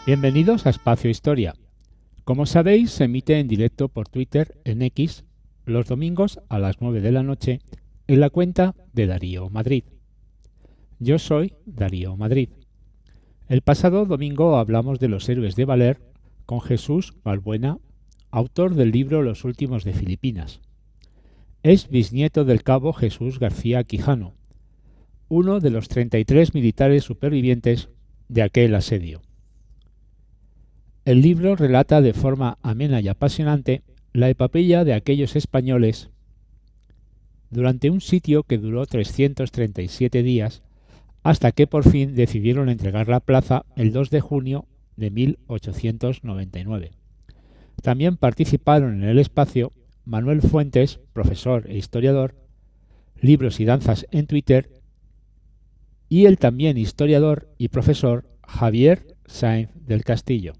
Bienvenidos a Espacio Historia. Como sabéis, se emite en directo por Twitter en X los domingos a las 9 de la noche en la cuenta de Darío Madrid. Yo soy Darío Madrid. El pasado domingo hablamos de los héroes de Valer con Jesús Balbuena, autor del libro Los últimos de Filipinas. Es bisnieto del cabo Jesús García Quijano, uno de los 33 militares supervivientes de aquel asedio. El libro relata de forma amena y apasionante la epopeya de aquellos españoles durante un sitio que duró 337 días hasta que por fin decidieron entregar la plaza el 2 de junio de 1899. También participaron en el espacio Manuel Fuentes, profesor e historiador, Libros y Danzas en Twitter, y el también historiador y profesor Javier Sáenz del Castillo.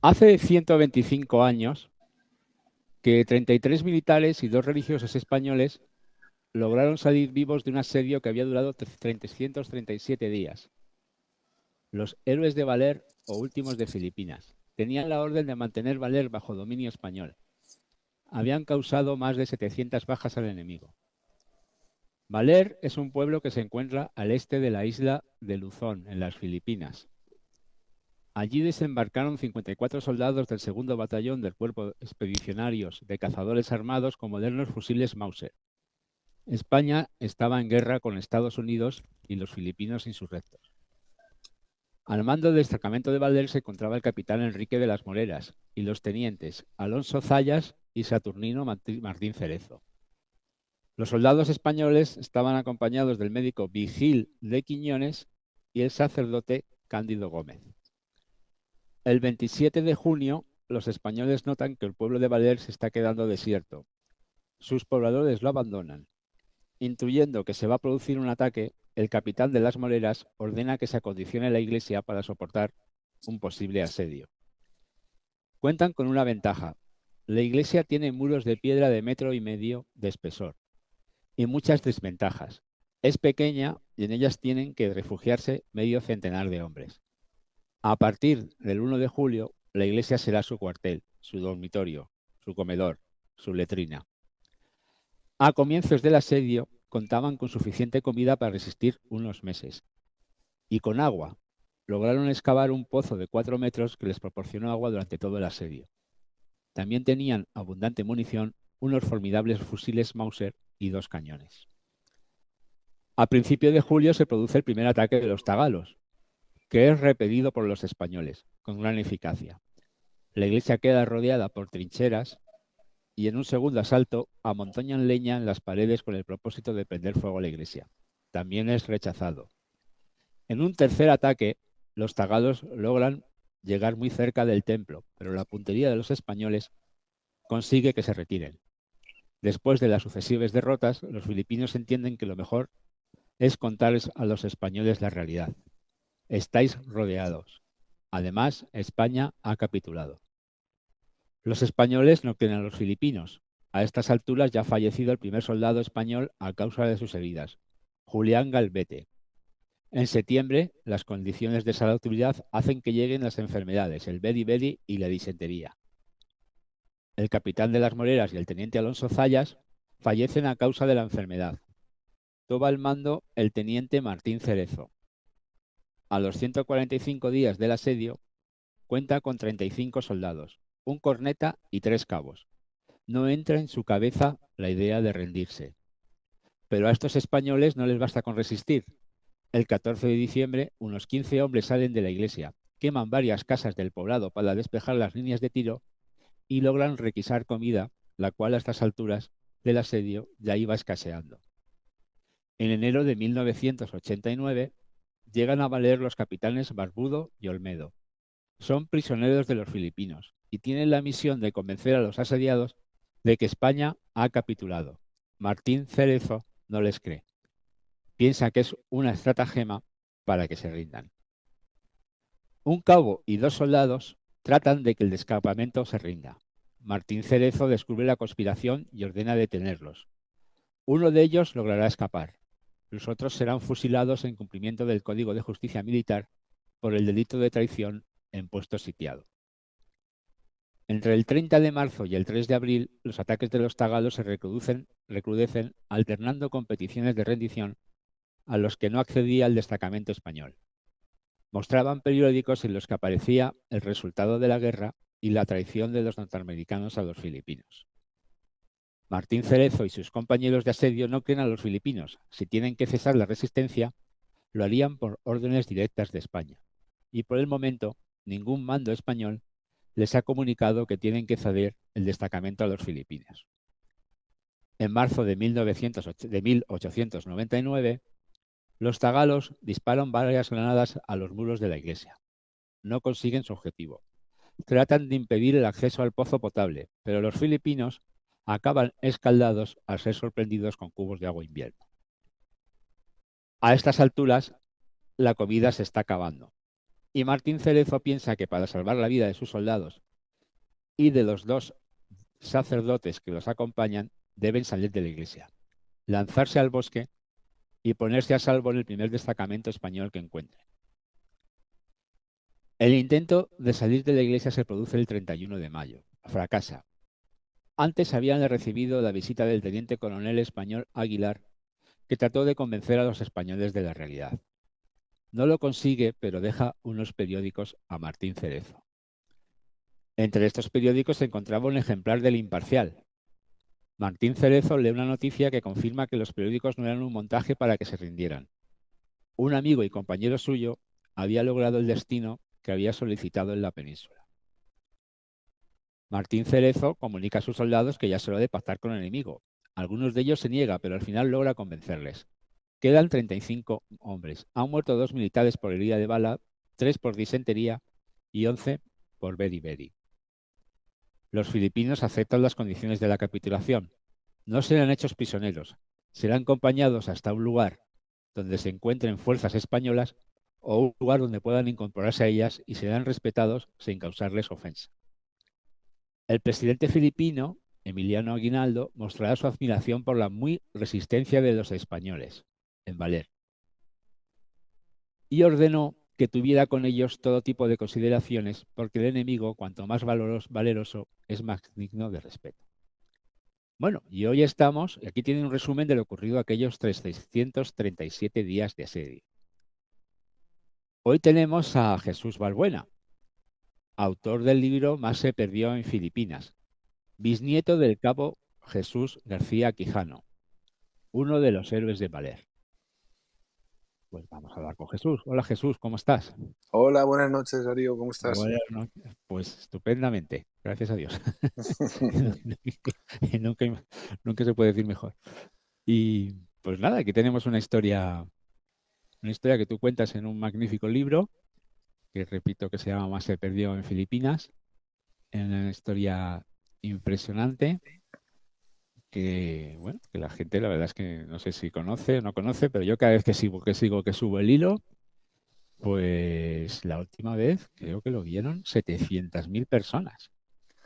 Hace 125 años que 33 militares y 2 religiosos españoles lograron salir vivos de un asedio que había durado 337 días. Los héroes de Valer o últimos de Filipinas tenían la orden de mantener Valer bajo dominio español. Habían causado más de 700 bajas al enemigo. Valer es un pueblo que se encuentra al este de la isla de Luzón, en las Filipinas. Allí desembarcaron 54 soldados del segundo batallón del Cuerpo Expedicionarios de Cazadores Armados con modernos fusiles Mauser. España estaba en guerra con Estados Unidos y los filipinos insurrectos. Al mando del destacamento de Valer se encontraba el capitán Enrique de las Moreras y los tenientes Alonso Zayas y Saturnino Martín Cerezo. Los soldados españoles estaban acompañados del médico Vigil de Quiñones y el sacerdote Cándido Gómez. El 27 de junio, los españoles notan que el pueblo de Valer se está quedando desierto. Sus pobladores lo abandonan. Intuyendo que se va a producir un ataque, el capitán de las Moreras ordena que se acondicione la iglesia para soportar un posible asedio. Cuentan con una ventaja. La iglesia tiene muros de piedra de 1,5 metros de espesor y muchas desventajas. Es pequeña y en ellas tienen que refugiarse medio centenar de hombres. A partir del 1 de julio, la iglesia será su cuartel, su dormitorio, su comedor, su letrina. A comienzos del asedio, contaban con suficiente comida para resistir unos meses. Y con agua. Lograron excavar un pozo de 4 metros que les proporcionó agua durante todo el asedio. También tenían abundante munición, unos formidables fusiles Mauser y 2 cañones. A principios de julio se produce el primer ataque de los tagalos, que es repelido por los españoles, con gran eficacia. La iglesia queda rodeada por trincheras y en un segundo asalto amontoñan leña en las paredes con el propósito de prender fuego a la iglesia. También es rechazado. En un tercer ataque, los tagalos logran llegar muy cerca del templo, pero la puntería de los españoles consigue que se retiren. Después de las sucesivas derrotas, los filipinos entienden que lo mejor es contarles a los españoles la realidad. Estáis rodeados. Además, España ha capitulado. Los españoles no creen a los filipinos. A estas alturas ya ha fallecido el primer soldado español a causa de sus heridas, Julián Galvete. En septiembre, las condiciones de salubridad hacen que lleguen las enfermedades, el beriberi y la disentería. El capitán de las Moreras y el teniente Alonso Zayas fallecen a causa de la enfermedad. Toma el mando el teniente Martín Cerezo. A los 145 días del asedio, cuenta con 35 soldados, un corneta y 3 cabos. No entra en su cabeza la idea de rendirse. Pero a estos españoles no les basta con resistir. El 14 de diciembre, unos 15 hombres salen de la iglesia, queman varias casas del poblado para despejar las líneas de tiro y logran requisar comida, la cual a estas alturas del asedio ya iba escaseando. En enero de 1989 llegan a Valer los capitanes Barbudo y Olmedo. Son prisioneros de los filipinos y tienen la misión de convencer a los asediados de que España ha capitulado. Martín Cerezo no les cree. Piensa que es una estratagema para que se rindan. Un cabo y 2 soldados tratan de que el descampamento se rinda. Martín Cerezo descubre la conspiración y ordena detenerlos. Uno de ellos logrará escapar. Los otros serán fusilados en cumplimiento del Código de Justicia Militar por el delito de traición en puesto sitiado. Entre el 30 de marzo y el 3 de abril, los ataques de los tagalos se recrudecen, alternando competiciones de rendición a los que no accedía el destacamento español. Mostraban periódicos en los que aparecía el resultado de la guerra y la traición de los norteamericanos a los filipinos. Martín Cerezo y sus compañeros de asedio no creen a los filipinos. Si tienen que cesar la resistencia, lo harían por órdenes directas de España. Y por el momento, ningún mando español les ha comunicado que tienen que ceder el destacamento a los filipinos. En marzo de 1899, los tagalos disparan varias granadas a los muros de la iglesia. No consiguen su objetivo. Tratan de impedir el acceso al pozo potable, pero los filipinos acaban escaldados al ser sorprendidos con cubos de agua invierno. A estas alturas, la comida se está acabando, y Martín Cerezo piensa que para salvar la vida de sus soldados y de los dos sacerdotes que los acompañan, deben salir de la iglesia, lanzarse al bosque y ponerse a salvo en el primer destacamento español que encuentren. El intento de salir de la iglesia se produce el 31 de mayo. Fracasa. Antes habían recibido la visita del teniente coronel español Aguilar, que trató de convencer a los españoles de la realidad. No lo consigue, pero deja unos periódicos a Martín Cerezo. Entre estos periódicos se encontraba un ejemplar del Imparcial. Martín Cerezo lee una noticia que confirma que los periódicos no eran un montaje para que se rindieran. Un amigo y compañero suyo había logrado el destino que había solicitado en la península. Martín Cerezo comunica a sus soldados que ya es hora de pactar con el enemigo. Algunos de ellos se niegan, pero al final logra convencerles. Quedan 35 hombres. Han muerto 2 militares por herida de bala, 3 por disentería y 11 por beriberi. Los filipinos aceptan las condiciones de la capitulación. No serán hechos prisioneros. Serán acompañados hasta un lugar donde se encuentren fuerzas españolas o un lugar donde puedan incorporarse a ellas y serán respetados sin causarles ofensa. El presidente filipino, Emiliano Aguinaldo, mostrará su admiración por la muy resistencia de los españoles en Valer y ordenó que tuviera con ellos todo tipo de consideraciones porque el enemigo, cuanto más valeroso, es más digno de respeto. Bueno, y hoy estamos, y aquí tienen un resumen de lo ocurrido aquellos 337 días de asedio. Hoy tenemos a Jesús Balbuena, autor del libro Más se perdió en Filipinas, bisnieto del cabo Jesús García Quijano, uno de los héroes de Valer. Pues vamos a hablar con Jesús. Hola Jesús, ¿cómo estás? Hola, buenas noches, Darío, ¿cómo estás? Buenas noches. Pues estupendamente, gracias a Dios. nunca, nunca se puede decir mejor. Y pues nada, aquí tenemos una historia que tú cuentas en un magnífico libro, que repito que se llama Más se perdió en Filipinas, en una historia impresionante que, bueno, que la gente la verdad es que no sé si conoce o no conoce, pero yo cada vez que subo el hilo, pues la última vez creo que lo vieron 700.000 personas.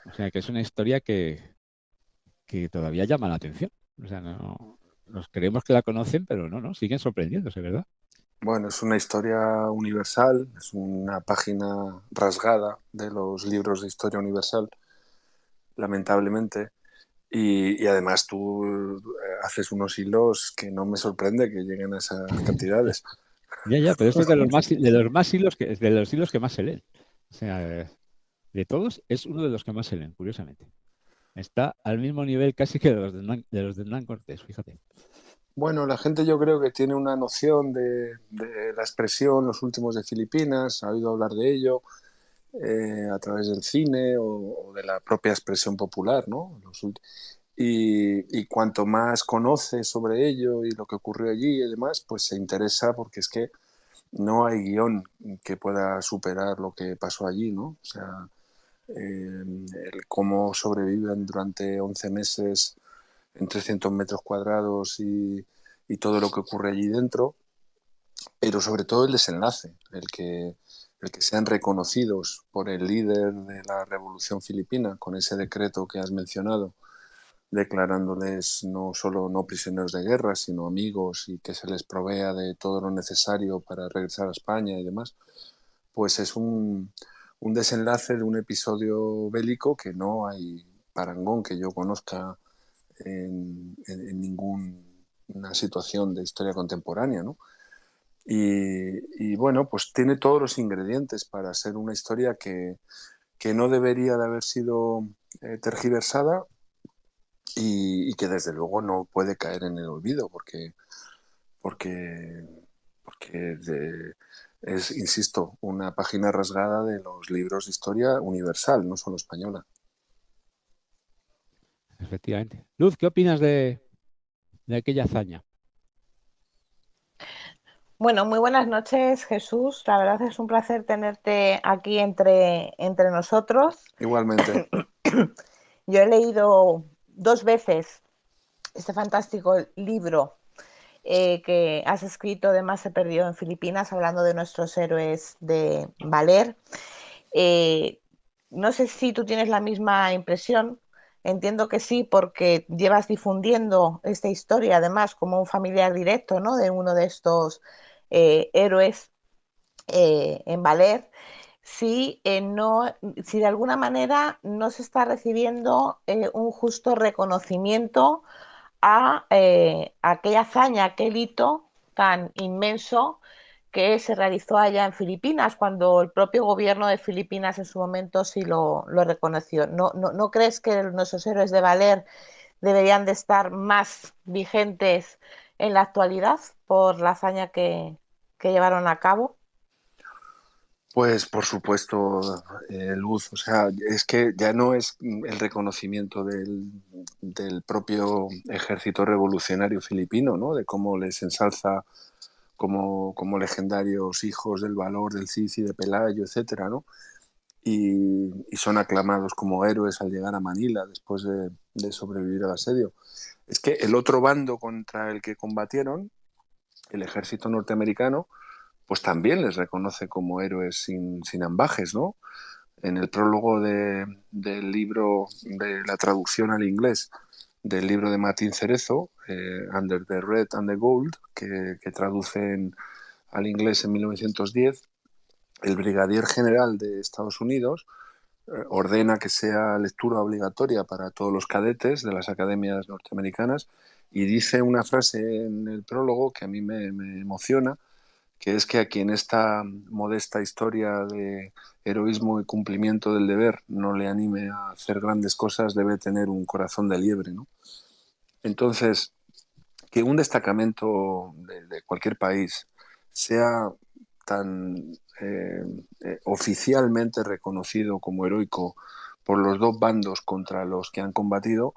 O sea que es una historia que todavía llama la atención. O sea, no, nos creemos que la conocen, pero no, siguen sorprendiéndose, ¿verdad? Bueno, es una historia universal, es una página rasgada de los libros de historia universal, lamentablemente, y además tú haces unos hilos que no me sorprende que lleguen a esas cantidades. Ya, pero esto es de los hilos de los hilos que más se leen. O sea, de todos es uno de los que más se leen, curiosamente. Está al mismo nivel casi que de los de Hernán Cortés, fíjate. Bueno, la gente yo creo que tiene una noción de la expresión los últimos de Filipinas, ha oído hablar de ello a través del cine o de la propia expresión popular, ¿no? Y cuanto más conoce sobre ello y lo que ocurrió allí y demás, pues se interesa porque es que no hay guión que pueda superar lo que pasó allí, ¿no? O sea, el cómo sobreviven durante 11 meses en 300 metros cuadrados y todo lo que ocurre allí dentro, pero sobre todo el desenlace, el que sean reconocidos por el líder de la revolución filipina con ese decreto que has mencionado, declarándoles no solo no prisioneros de guerra, sino amigos y que se les provea de todo lo necesario para regresar a España y demás, pues es un desenlace de un episodio bélico que no hay parangón que yo conozca en ninguna situación de historia contemporánea, ¿no? Y bueno, pues tiene todos los ingredientes para ser una historia que no debería de haber sido tergiversada y que desde luego no puede caer en el olvido porque, porque es, insisto, una página rasgada de los libros de historia universal, no solo española. Efectivamente. Luz, ¿qué opinas de aquella hazaña? Bueno, muy buenas noches, Jesús. La verdad es un placer tenerte aquí entre nosotros. Igualmente. Yo he leído 2 veces este fantástico libro que has escrito de Más se perdió en Filipinas, hablando de nuestros héroes de Valer. Eh, no sé si tú tienes la misma impresión. Entiendo que sí, porque llevas difundiendo esta historia, además, como un familiar directo, ¿no?, de uno de estos héroes en Valer. Si, no, si de alguna manera no se está recibiendo un justo reconocimiento a aquella hazaña, aquel hito tan inmenso que se realizó allá en Filipinas, cuando el propio gobierno de Filipinas en su momento sí lo reconoció. ¿No crees que nuestros héroes de Valer deberían de estar más vigentes en la actualidad por la hazaña que llevaron a cabo? Pues por supuesto, Luz, o sea, es que ya no es el reconocimiento del propio ejército revolucionario filipino, ¿no? De cómo les ensalza como legendarios hijos del valor del Cid y de Pelayo, etcétera, ¿no? Y son aclamados como héroes al llegar a Manila después de sobrevivir al asedio. Es que el otro bando contra el que combatieron, el ejército norteamericano, pues también les reconoce como héroes sin ambajes, ¿no? En el prólogo del libro, de la traducción al inglés del libro de Martín Cerezo, Under the Red and the Gold, que traduce al inglés en 1910, el brigadier general de Estados Unidos ordena que sea lectura obligatoria para todos los cadetes de las academias norteamericanas y dice una frase en el prólogo que a mí me emociona, que es que a quien esta modesta historia de heroísmo y cumplimiento del deber no le anime a hacer grandes cosas debe tener un corazón de liebre, ¿no? Entonces, que un destacamento de cualquier país sea tan oficialmente reconocido como heroico por los dos bandos contra los que han combatido,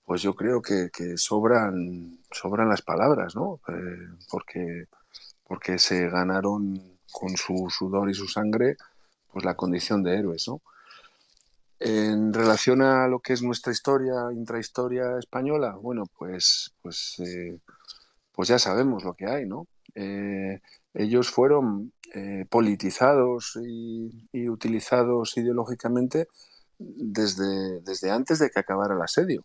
pues yo creo que sobran las palabras, ¿no? Porque se ganaron con su sudor y su sangre pues la condición de héroes, ¿no? En relación a lo que es nuestra historia, intrahistoria española, bueno, pues ya sabemos lo que hay, ¿no? Ellos fueron politizados y utilizados ideológicamente desde antes de que acabara el asedio.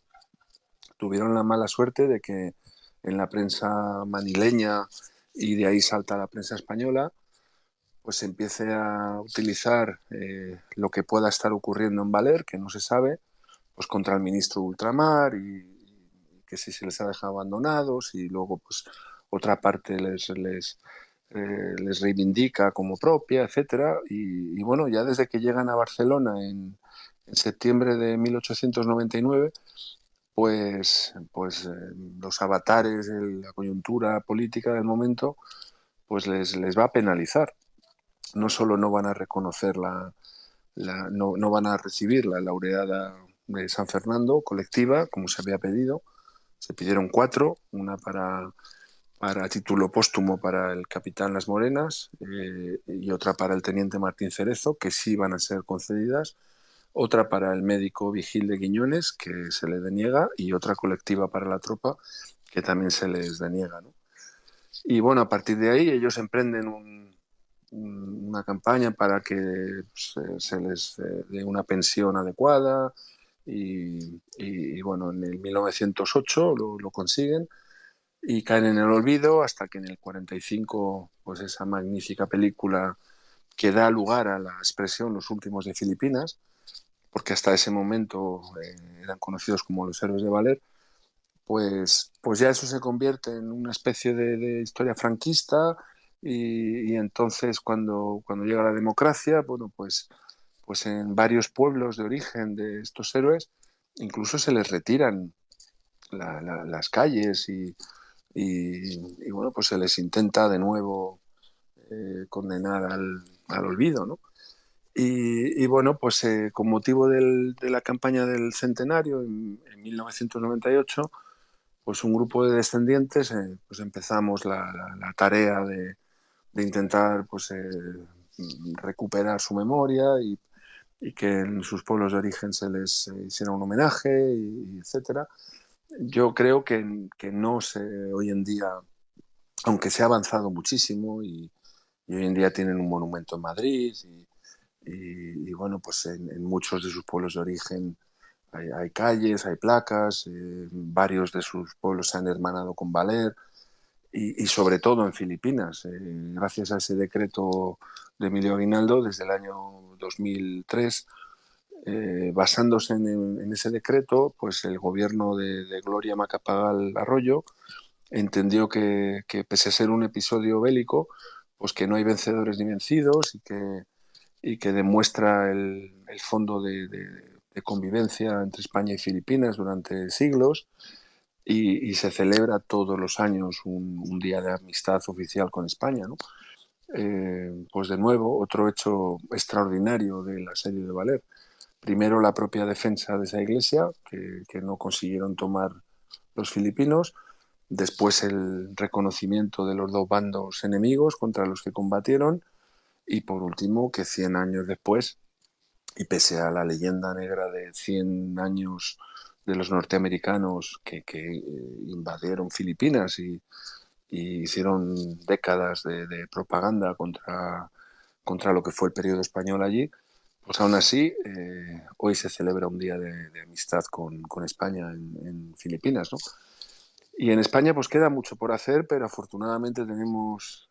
Tuvieron la mala suerte de que en la prensa manileña y de ahí salta la prensa española, pues se empiece a utilizar lo que pueda estar ocurriendo en Valer, que no se sabe, pues contra el ministro de Ultramar y que si se les ha dejado abandonados y luego pues otra parte les reivindica como propia, etcétera. Y bueno, ya desde que llegan a Barcelona en septiembre de 1899, pues los avatares de la coyuntura política del momento pues les va a penalizar. No solo no van a reconocer no van a recibir la laureada de San Fernando colectiva, como se había pedido. Se pidieron 4, una para título póstumo para el capitán Las Morenas y otra para el teniente Martín Cerezo, que sí van a ser concedidas, otra para el médico Vigil de Quiñones, que se le deniega, y otra colectiva para la tropa, que también se les deniega, ¿no? Y bueno, a partir de ahí ellos emprenden una campaña para que se les dé una pensión adecuada y bueno, en el 1908 lo consiguen y caen en el olvido hasta que en el 45 pues esa magnífica película que da lugar a la expresión los últimos de Filipinas, porque hasta ese momento eran conocidos como los héroes de Valer, pues ya eso se convierte en una especie de historia franquista y entonces cuando llega la democracia, bueno, pues en varios pueblos de origen de estos héroes incluso se les retiran las calles y, bueno, pues se les intenta de nuevo condenar al olvido, ¿no? Y bueno, pues con motivo de la campaña del centenario en 1998, pues un grupo de descendientes pues empezamos la tarea de intentar pues, recuperar su memoria y que en sus pueblos de origen se les hiciera un homenaje, etcétera. Yo creo que no se hoy en día, aunque se ha avanzado muchísimo y hoy en día tienen un monumento en Madrid y bueno, pues en muchos de sus pueblos de origen hay calles, hay placas, varios de sus pueblos se han hermanado con Valer y sobre todo en Filipinas, gracias a ese decreto de Emilio Aguinaldo desde el año 2003, basándose en ese decreto, pues el gobierno de Gloria Macapagal Arroyo entendió que pese a ser un episodio bélico, pues que no hay vencedores ni vencidos y que demuestra el fondo de convivencia entre España y Filipinas durante siglos y se celebra todos los años un día de amistad oficial con España, ¿no? Pues de nuevo, otro hecho extraordinario del asedio de Valer. Primero la propia defensa de esa iglesia, que no consiguieron tomar los filipinos, después el reconocimiento de los dos bandos enemigos contra los que combatieron y por último que 100 años después, y pese a la leyenda negra de 100 años de los norteamericanos que invadieron Filipinas y hicieron décadas de propaganda contra lo que fue el periodo español allí, pues aún así hoy se celebra un día de amistad con España en Filipinas, ¿no? Y en España pues queda mucho por hacer, pero afortunadamente tenemos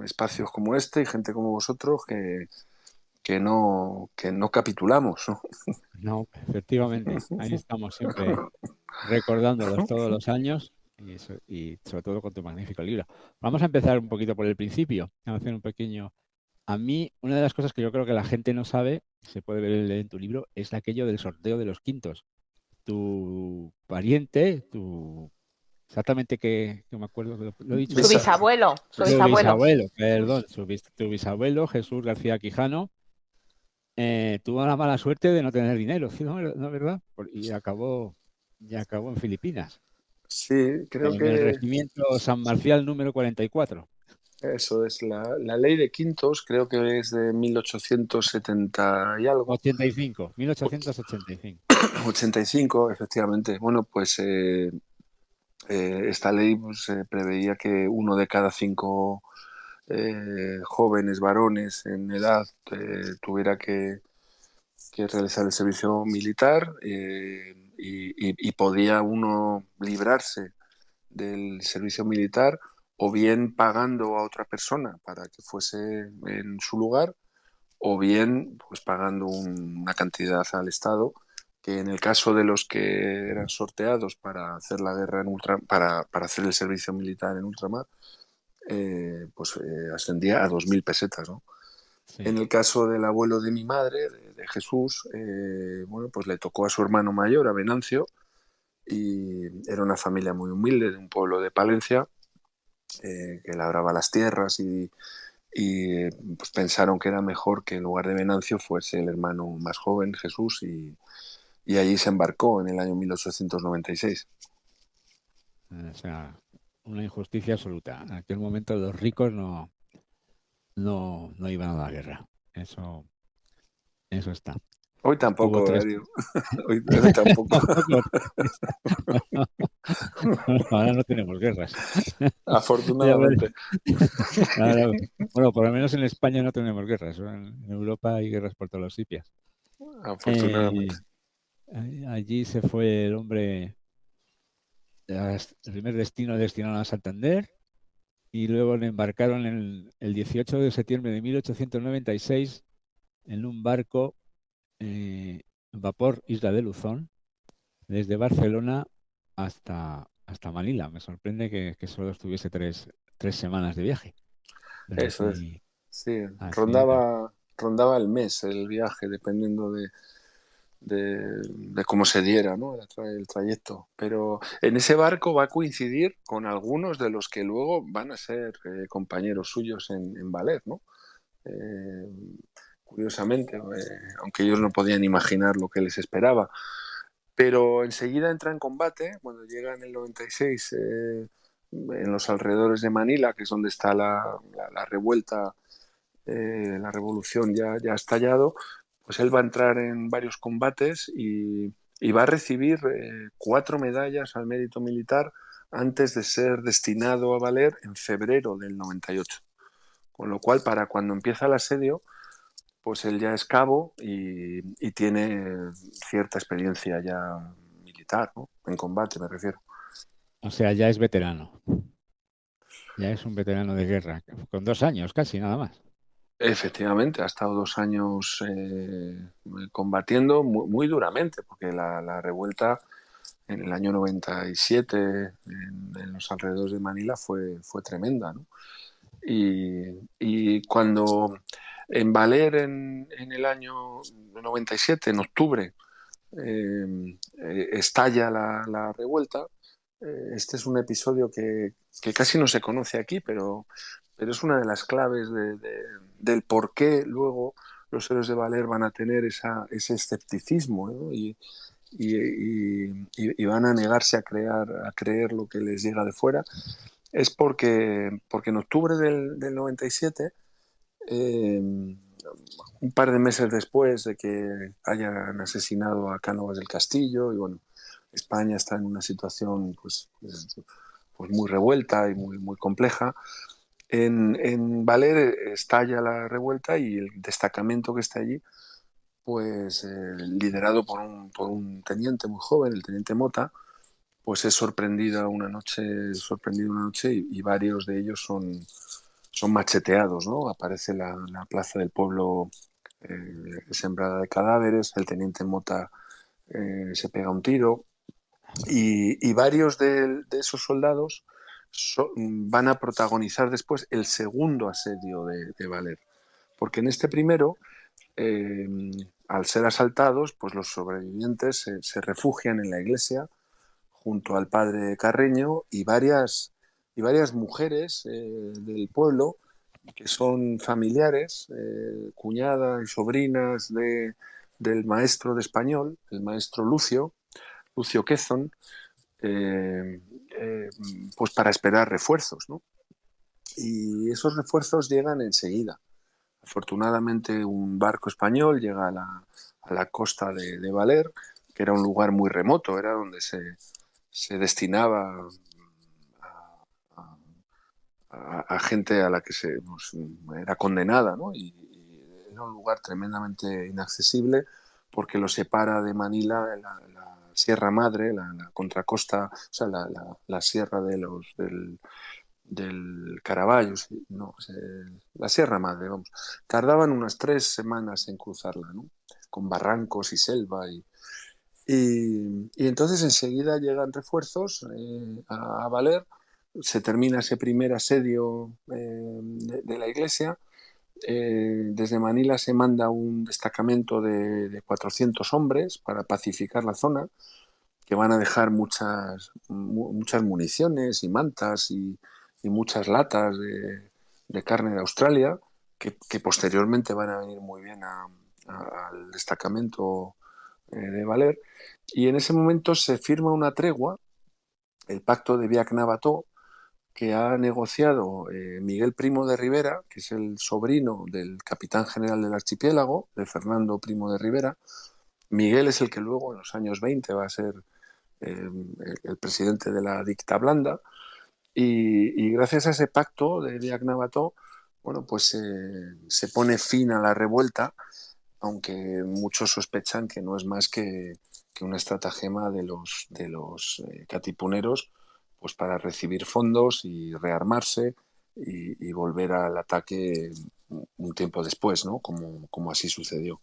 espacios como este y gente como vosotros que no capitulamos, ¿no? No, efectivamente, ahí estamos siempre recordándolos todos los años y sobre todo con tu magnífico libro. Vamos a empezar un poquito por el principio. Vamos a hacer un pequeño. A mí, una de las cosas que yo creo que la gente no sabe, se puede ver en tu libro, es aquello del sorteo de los quintos. Tu pariente, exactamente que me acuerdo, lo he dicho Su antes. bisabuelo, su Su bisabuelo. bisabuelo, perdón, tu bisabuelo, Jesús García Quijano, tuvo la mala suerte de no tener dinero, ¿sí? ¿No, verdad? Y acabó en Filipinas, Sí, creo en el que regimiento San Marcial número 44. eso es la ley de quintos, creo que es de 1870 y algo, 85, 1885. 85 efectivamente. Bueno, pues esta ley pues, preveía que uno de cada cinco jóvenes varones en edad tuviera que realizar el servicio militar y podía uno librarse del servicio militar o bien pagando a otra persona para que fuese en su lugar o bien pues pagando una cantidad al Estado que en el caso de los que eran sorteados para hacer la guerra para hacer el servicio militar en ultramar pues ascendía a 2.000 pesetas, ¿no? En Sí. el caso del abuelo de mi madre, de Jesús, bueno, pues le tocó a su hermano mayor, a Venancio, y era una familia muy humilde de un pueblo de Palencia, que labraba las tierras y pues pensaron que era mejor que en lugar de Venancio fuese el hermano más joven, Jesús, y allí se embarcó en el año 1896. O sea, una injusticia absoluta. En aquel momento los ricos no iban a la guerra. Eso está. Hoy Hubo tampoco, tres. Darío. Hoy tampoco. Tampoco. Ahora no tenemos guerras. Ya ves. Afortunadamente. Ahora, bueno, por lo menos en España no tenemos guerras. En Europa hay guerras por todos los sitios. Afortunadamente. Eh, allí se fue el hombre, el primer destino a Santander, y luego le embarcaron el 18 de septiembre de 1896 en un barco vapor Isla de Luzón, desde Barcelona hasta Manila. Me sorprende que solo estuviese tres semanas de viaje. Pero Eso es. Sí, así, rondaba el mes el viaje, dependiendo de cómo se diera, ¿no? El trayecto. Pero en ese barco va a coincidir con algunos de los que luego van a ser compañeros suyos en Valer, ¿no? Eh, Curiosamente, aunque ellos no podían imaginar lo que les esperaba. Pero enseguida entra en combate, cuando llega en el 96, en los alrededores de Manila, que es donde está la revuelta, la revolución ya ha estallado, pues él va a entrar en varios combates y va a recibir 4 medallas al mérito militar antes de ser destinado a Valer en febrero del 98. Con lo cual, para cuando empieza el asedio, pues él ya es cabo y tiene cierta experiencia ya militar, ¿no? En combate, me refiero. o sea, ya es veterano. Ya es un veterano de guerra, con 2 años casi, nada más. Efectivamente, ha estado 2 años combatiendo muy duramente, porque la revuelta en el año 97 en los alrededores de Manila fue tremenda, ¿no? Y cuando en Valer en el año 97, en octubre, estalla la revuelta. Este es un episodio que casi no se conoce aquí, pero es una de las claves del por qué luego los héroes de Valer van a tener ese escepticismo, ¿no? Y van a negarse a creer lo que les llega de fuera. Es porque en octubre del 97, eh, un par de meses después de que hayan asesinado a Cánovas del Castillo, y bueno, España está en una situación pues muy revuelta y muy compleja. En Valer estalla la revuelta y el destacamento que está allí, pues liderado por un teniente muy joven, el teniente Mota, pues es sorprendido una noche y varios de ellos son macheteados, ¿no? Aparece la plaza del pueblo sembrada de cadáveres, el teniente Mota se pega un tiro y varios de esos soldados van a protagonizar después el segundo asedio de Valer. Porque en este primero, eh, al ser asaltados, pues los sobrevivientes se refugian en la iglesia junto al padre Carreño y varias mujeres del pueblo que son familiares, cuñadas y sobrinas del maestro de español, el maestro Lucio Quezon, eh, eh, pues para esperar refuerzos, ¿no? Y esos refuerzos llegan enseguida. Afortunadamente un barco español llega a la costa de Valer, que era un lugar muy remoto, era donde se destinaba a gente a la que era condenada, ¿no? Y era un lugar tremendamente inaccesible porque lo separa de Manila la Sierra Madre, la contracosta, o sea, la sierra del Caraballo, sí, no, la Sierra Madre, vamos. Tardaban unas 3 semanas en cruzarla, ¿no? Con barrancos y selva y entonces enseguida llegan refuerzos a Valer, se termina ese primer asedio de la iglesia. Desde Manila se manda un destacamento de 400 hombres para pacificar la zona, que van a dejar muchas municiones y mantas y muchas latas de carne de Australia, que posteriormente van a venir muy bien al destacamento de Valer. Y en ese momento se firma una tregua, el pacto de Biak-Navato, que ha negociado Miguel Primo de Rivera, que es el sobrino del capitán general del archipiélago, de Fernando Primo de Rivera. Miguel es el que luego, en los años 20, va a ser el presidente de la dicta blanda. Y gracias a ese pacto de Biak-Navato, bueno, pues se pone fin a la revuelta, aunque muchos sospechan que no es más que una estratagema de los catipuneros, pues para recibir fondos y rearmarse y volver al ataque un tiempo después, ¿no? Como así sucedió.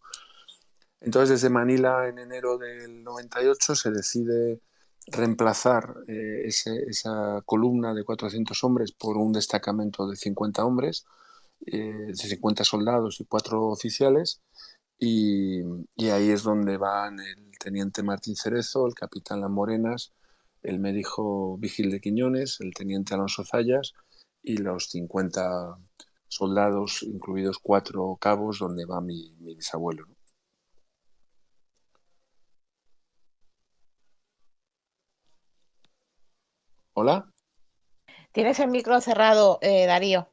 Entonces, desde Manila, en enero del 98, se decide reemplazar esa columna de 400 hombres por un destacamento de 50 hombres, de 50 soldados y 4 oficiales, y, y ahí es donde van el teniente Martín Cerezo, el capitán Las Morenas, el médico Vigil de Quiñones, el teniente Alonso Zayas y los 50 soldados, incluidos 4 cabos, donde va mi bisabuelo, ¿no? ¿Hola? Tienes el micro cerrado, Darío.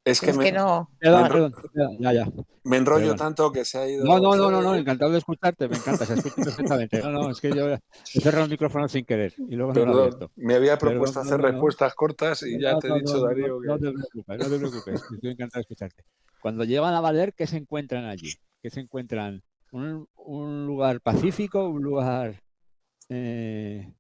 Es que Es que no. Perdón, perdón, ya, ya, me enrollo perdón. tanto que se ha No, ido. no, no, no, no, encantado de escucharte, me encanta, se escucha perfectamente. No, no, es que yo he cerrado el micrófono sin querer y luego no lo he Perdón, abierto. me había Perdón, propuesto no, hacer no, no, respuestas cortas y ya no, te he no, dicho, no, no, Darío, no que te preocupes, no te preocupes, estoy encantado de escucharte. Cuando llevan a Valer, ¿qué se encuentran allí? ¿Qué se encuentran? ¿Un lugar pacífico, eh,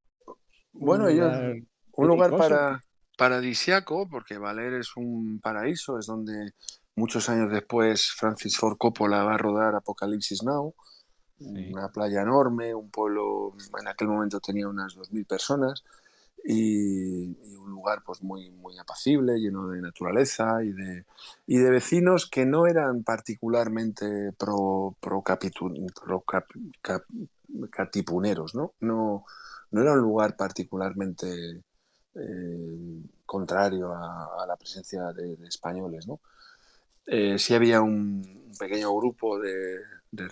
un bueno, ellos, lugar un lugar belicoso? paradisiaco, porque Valer es un paraíso, es donde muchos años después Francis Ford Coppola va a rodar Apocalipsis Now, Sí. una playa enorme, un pueblo, en aquel momento tenía unas 2000 personas, y un lugar pues muy apacible, lleno de naturaleza y de vecinos que no eran particularmente catipuneros, ¿no? No era un lugar particularmente contrario a la presencia de españoles, ¿no? Sí había un pequeño grupo de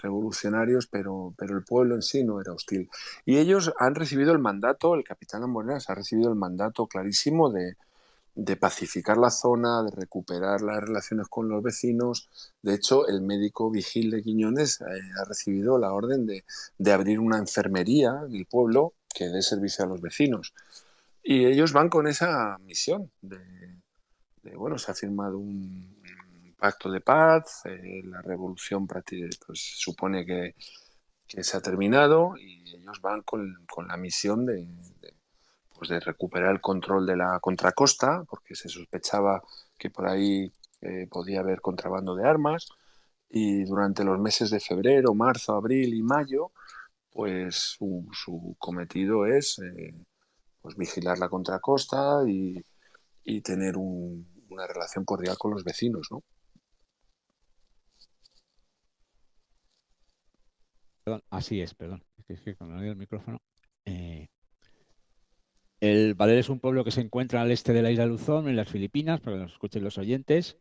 revolucionarios, pero el pueblo en sí no era hostil. Y ellos han recibido el mandato, el capitán Amboneras ha recibido el mandato clarísimo de pacificar la zona, de recuperar las relaciones con los vecinos. De hecho, el médico Vigil de Quiñones ha recibido la orden de abrir una enfermería en el pueblo que dé servicio a los vecinos. Y ellos van con esa misión bueno, se ha firmado un pacto de paz, la revolución pues, supone que se ha terminado y ellos van con la misión pues de recuperar el control de la contracosta, porque se sospechaba que por ahí podía haber contrabando de armas, y durante los meses de febrero, marzo, abril y mayo, pues su cometido es pues vigilar la contracosta y tener una relación cordial con los vecinos, ¿no? Perdón, así es, perdón. Es que cuando no el micrófono. eh, el Valer es un pueblo que se encuentra al este de la isla Luzón, en las Filipinas, para que nos escuchen los oyentes.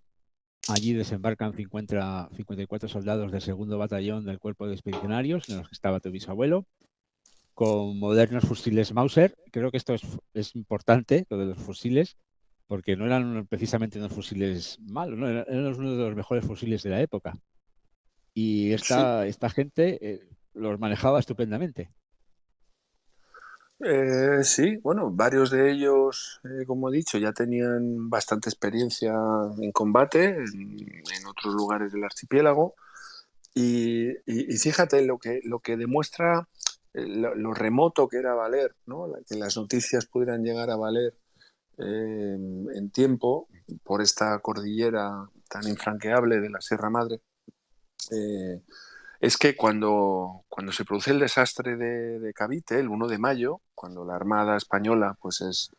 Allí desembarcan 54 soldados del segundo batallón del cuerpo de expedicionarios, en los que estaba tu bisabuelo, con modernos fusiles Mauser. Creo que esto es importante, lo de los fusiles, porque no eran precisamente unos fusiles malos, ¿no? Eran uno de los mejores fusiles de la época. Y Sí, esta gente los manejaba estupendamente. sí, bueno, varios de ellos, como he dicho, ya tenían bastante experiencia en combate en otros lugares del archipiélago y fíjate lo que demuestra lo remoto que era Valer, ¿no? Que las noticias pudieran llegar a Valer en tiempo por esta cordillera tan infranqueable de la Sierra Madre. Eh, es que cuando se produce el desastre de Cavite, el 1 de mayo, cuando la Armada Española pues es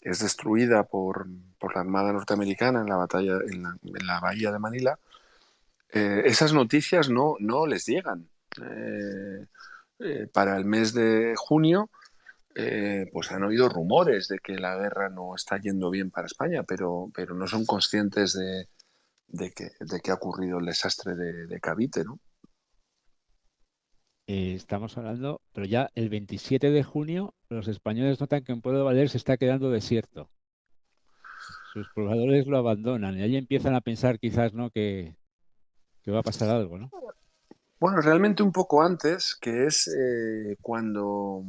destruida por la Armada norteamericana en la batalla en la bahía de Manila, esas noticias no les llegan. Para el mes de junio, pues han oído rumores de que la guerra no está yendo bien para España, pero no son conscientes de que ha ocurrido el desastre de Cavite, ¿no? Estamos hablando, pero ya el 27 de junio los españoles notan que en Pueblo de Valer se está quedando desierto. Sus pobladores lo abandonan y ahí empiezan a pensar quizás, ¿no? Que va a pasar algo, ¿no? Bueno, realmente un poco antes, que es cuando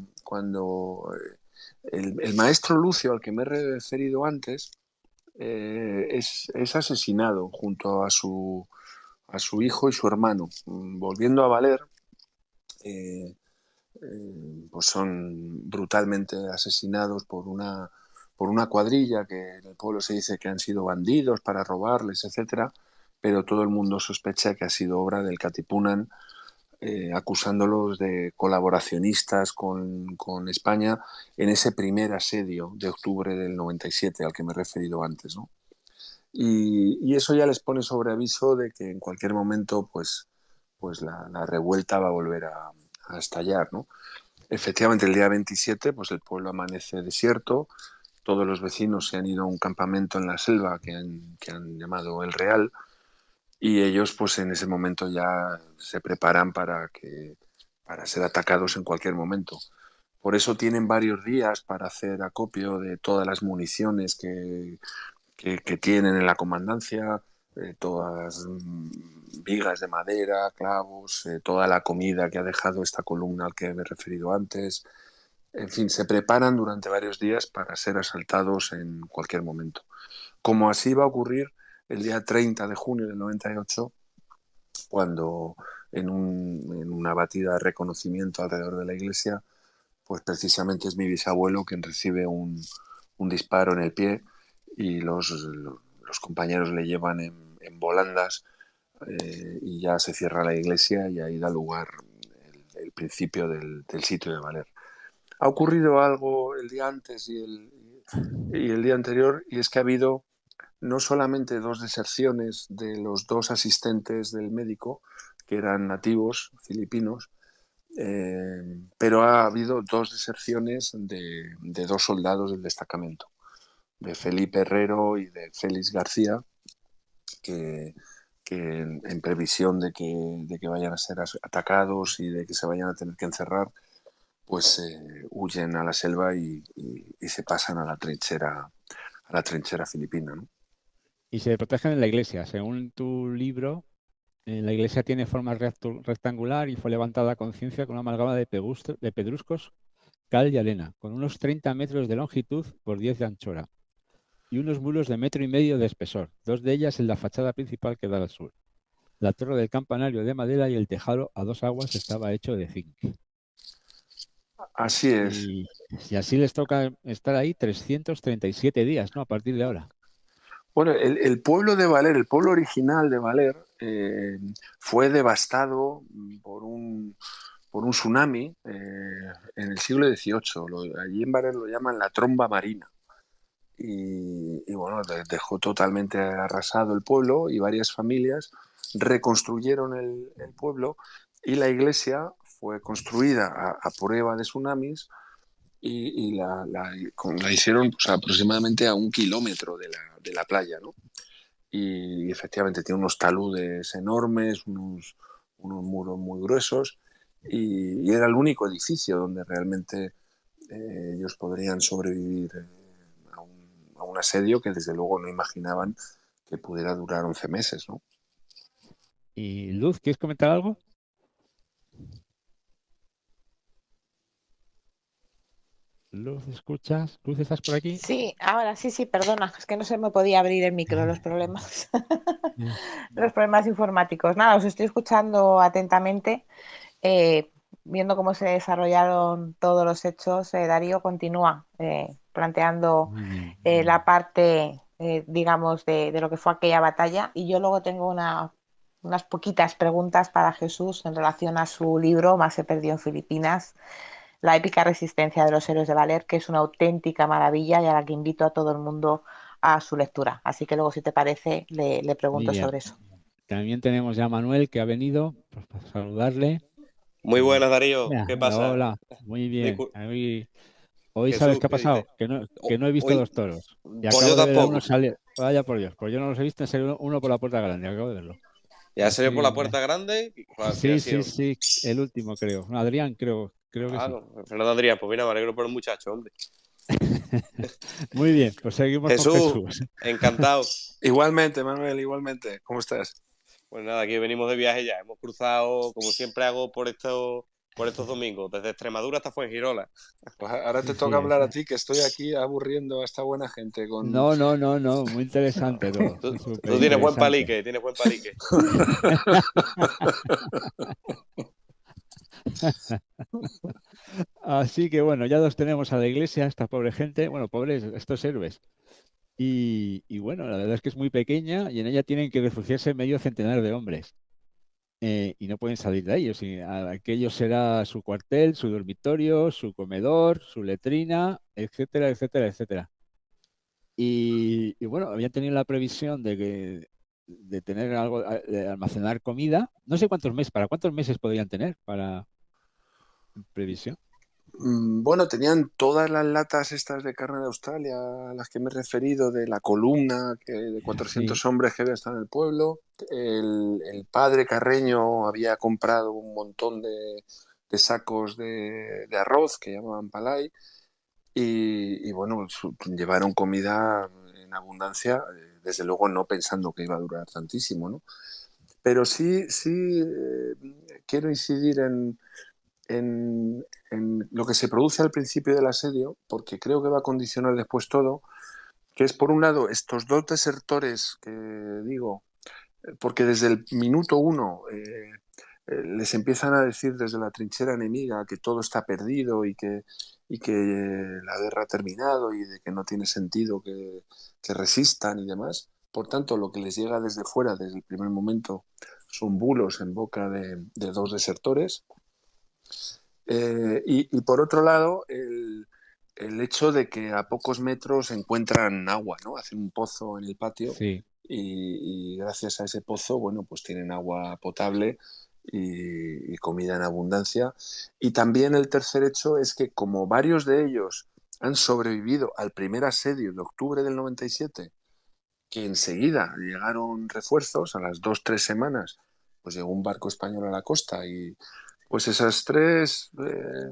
el maestro Lucio, al que me he referido antes, es asesinado junto a su hijo y su hermano. Volviendo a Valer, pues son brutalmente asesinados por una cuadrilla que en el pueblo se dice que han sido bandidos para robarles, etcétera, pero todo el mundo sospecha que ha sido obra del Katipunan, acusándolos de colaboracionistas con España en ese primer asedio de octubre del 97 al que me he referido antes, ¿no? Y eso ya les pone sobre aviso de que en cualquier momento pues la revuelta va a volver a estallar, ¿no? Efectivamente, el día 27 pues el pueblo amanece desierto, todos los vecinos se han ido a un campamento en la selva que han llamado El Real, y ellos pues en ese momento ya se preparan para ser atacados en cualquier momento. Por eso tienen varios días para hacer acopio de todas las municiones que tienen en la comandancia, todas vigas de madera, clavos, toda la comida que ha dejado esta columna al que me he referido antes. En fin, se preparan durante varios días para ser asaltados en cualquier momento. Como así va a ocurrir el día 30 de junio del 98, cuando en una batida de reconocimiento alrededor de la iglesia, pues precisamente es mi bisabuelo quien recibe un disparo en el pie y los compañeros le llevan en volandas, y ya se cierra la iglesia y ahí da lugar el principio del sitio de Valer. Ha ocurrido algo el día antes y el día anterior, y es que ha habido no solamente dos deserciones de los dos asistentes del médico, que eran nativos filipinos, pero ha habido dos deserciones de dos soldados del destacamento, de Felipe Herrero y de Félix García, que en previsión de que vayan a ser atacados y de que se vayan a tener que encerrar, pues huyen a la selva y se pasan a la trinchera filipina, ¿no? Y se protegen en la iglesia. Según tu libro, la iglesia tiene forma rectangular y fue levantada a conciencia con una amalgama de pedruscos, cal y arena, con unos 30 metros de longitud por 10 de anchura y unos muros de 1,5 metros de espesor, dos de ellas en la fachada principal que da al sur. La torre del campanario de madera y el tejado a dos aguas estaba hecho de zinc. Así es. Y así les toca estar ahí 337 días, ¿no? A partir de ahora. Bueno, el pueblo de Valer, el pueblo original de Valer, fue devastado por un tsunami en el siglo XVIII. Allí en Valer lo llaman la tromba marina. Y bueno, dejó totalmente arrasado el pueblo, y varias familias reconstruyeron el pueblo, y la iglesia fue construida a prueba de tsunamis, y la hicieron pues, aproximadamente a 1 kilómetro de la playa, ¿no? Y efectivamente tiene unos taludes enormes, unos muros muy gruesos, y era el único edificio donde realmente ellos podrían sobrevivir a un asedio que desde luego no imaginaban que pudiera durar 11 meses, ¿no? Y Luz, ¿quieres comentar algo? Luz, ¿escuchas? Luz, ¿estás por aquí? Sí, ahora sí, perdona, es que no se me podía abrir el micro, los problemas, los problemas informáticos. Nada, os estoy escuchando atentamente, viendo cómo se desarrollaron todos los hechos. Darío continúa planteando Muy bien. la parte, digamos, de lo que fue aquella batalla, y yo luego tengo unas poquitas preguntas para Jesús en relación a su libro Más se perdió en Filipinas, la épica resistencia de los héroes de Valer, que es una auténtica maravilla y a la que invito a todo el mundo a su lectura. Así que luego, si te parece, le Muy pregunto bien. sobre eso. También tenemos ya a Manuel, que ha venido pues, para saludarle. Muy buenas, Darío. Ya, ¿Qué pasa? hola, muy bien. Discul- Hoy sabes Jesús, qué ha ¿qué dices? pasado, que no he visto Hoy, los toros. Y pues yo acabo de ver a uno tampoco. salir. Vaya por Dios, pues yo no los he visto, en serio, uno por la puerta grande, acabo de verlo. Ya salió por Así, la puerta grande. Pues así ha sí, sido. el último creo. No, Adrián, creo que Ah, sí. no. Fernando Adrián, pues mira, me alegro por el muchacho, hombre. Muy bien, pues seguimos con Jesús, Jesús. encantado. Igualmente, Manuel, igualmente. ¿Cómo estás? Pues nada, aquí venimos de viaje ya. Hemos cruzado, como siempre hago por estos domingos, desde Extremadura hasta Fuengirola. Pues ahora Sí, te sí, toca hablar a ti, que estoy aquí aburriendo a esta buena gente con... no, muy interesante todo, Tú, súper tú tienes buen interesante. palique, tienes buen palique. Así que bueno, ya los tenemos a la iglesia, esta pobre gente, bueno, pobres, estos héroes. Y bueno, la verdad es que es muy pequeña y en ella tienen que refugiarse medio centenar de hombres. Y no pueden salir de ellos. Y aquello será su cuartel, su dormitorio, su comedor, su letrina, etcétera, etcétera, etcétera. Y bueno, habían tenido la previsión de tener algo, de almacenar comida. No sé cuántos meses, ¿para cuántos meses podrían tener para previsión? Bueno, tenían todas las latas estas de carne de Australia a las que me he referido, de la columna de Sí, 400 hombres que había estado en el pueblo. El padre Carreño había comprado un montón de sacos de arroz que llamaban palay y bueno, llevaron comida en abundancia, desde luego no pensando que iba a durar tantísimo, ¿no? Pero sí quiero incidir en lo que se produce al principio del asedio, porque creo que va a condicionar después todo, que es por un lado estos dos desertores que digo, porque desde el minuto uno les empiezan a decir desde la trinchera enemiga que todo está perdido y que la guerra ha terminado y de que no tiene sentido que resistan y demás. Por tanto, lo que les llega desde fuera, desde el primer momento, son bulos en boca de dos desertores. Y por otro lado, el hecho de que a pocos metros encuentran agua, ¿no? Hacen un pozo en el patio sí. y gracias a ese pozo, bueno, pues tienen agua potable y comida en abundancia. Y también el tercer hecho es que como varios de ellos han sobrevivido al primer asedio de octubre del 97, que enseguida llegaron refuerzos, a las 2 o 3 semanas, pues llegó un barco español a la costa y pues esas tres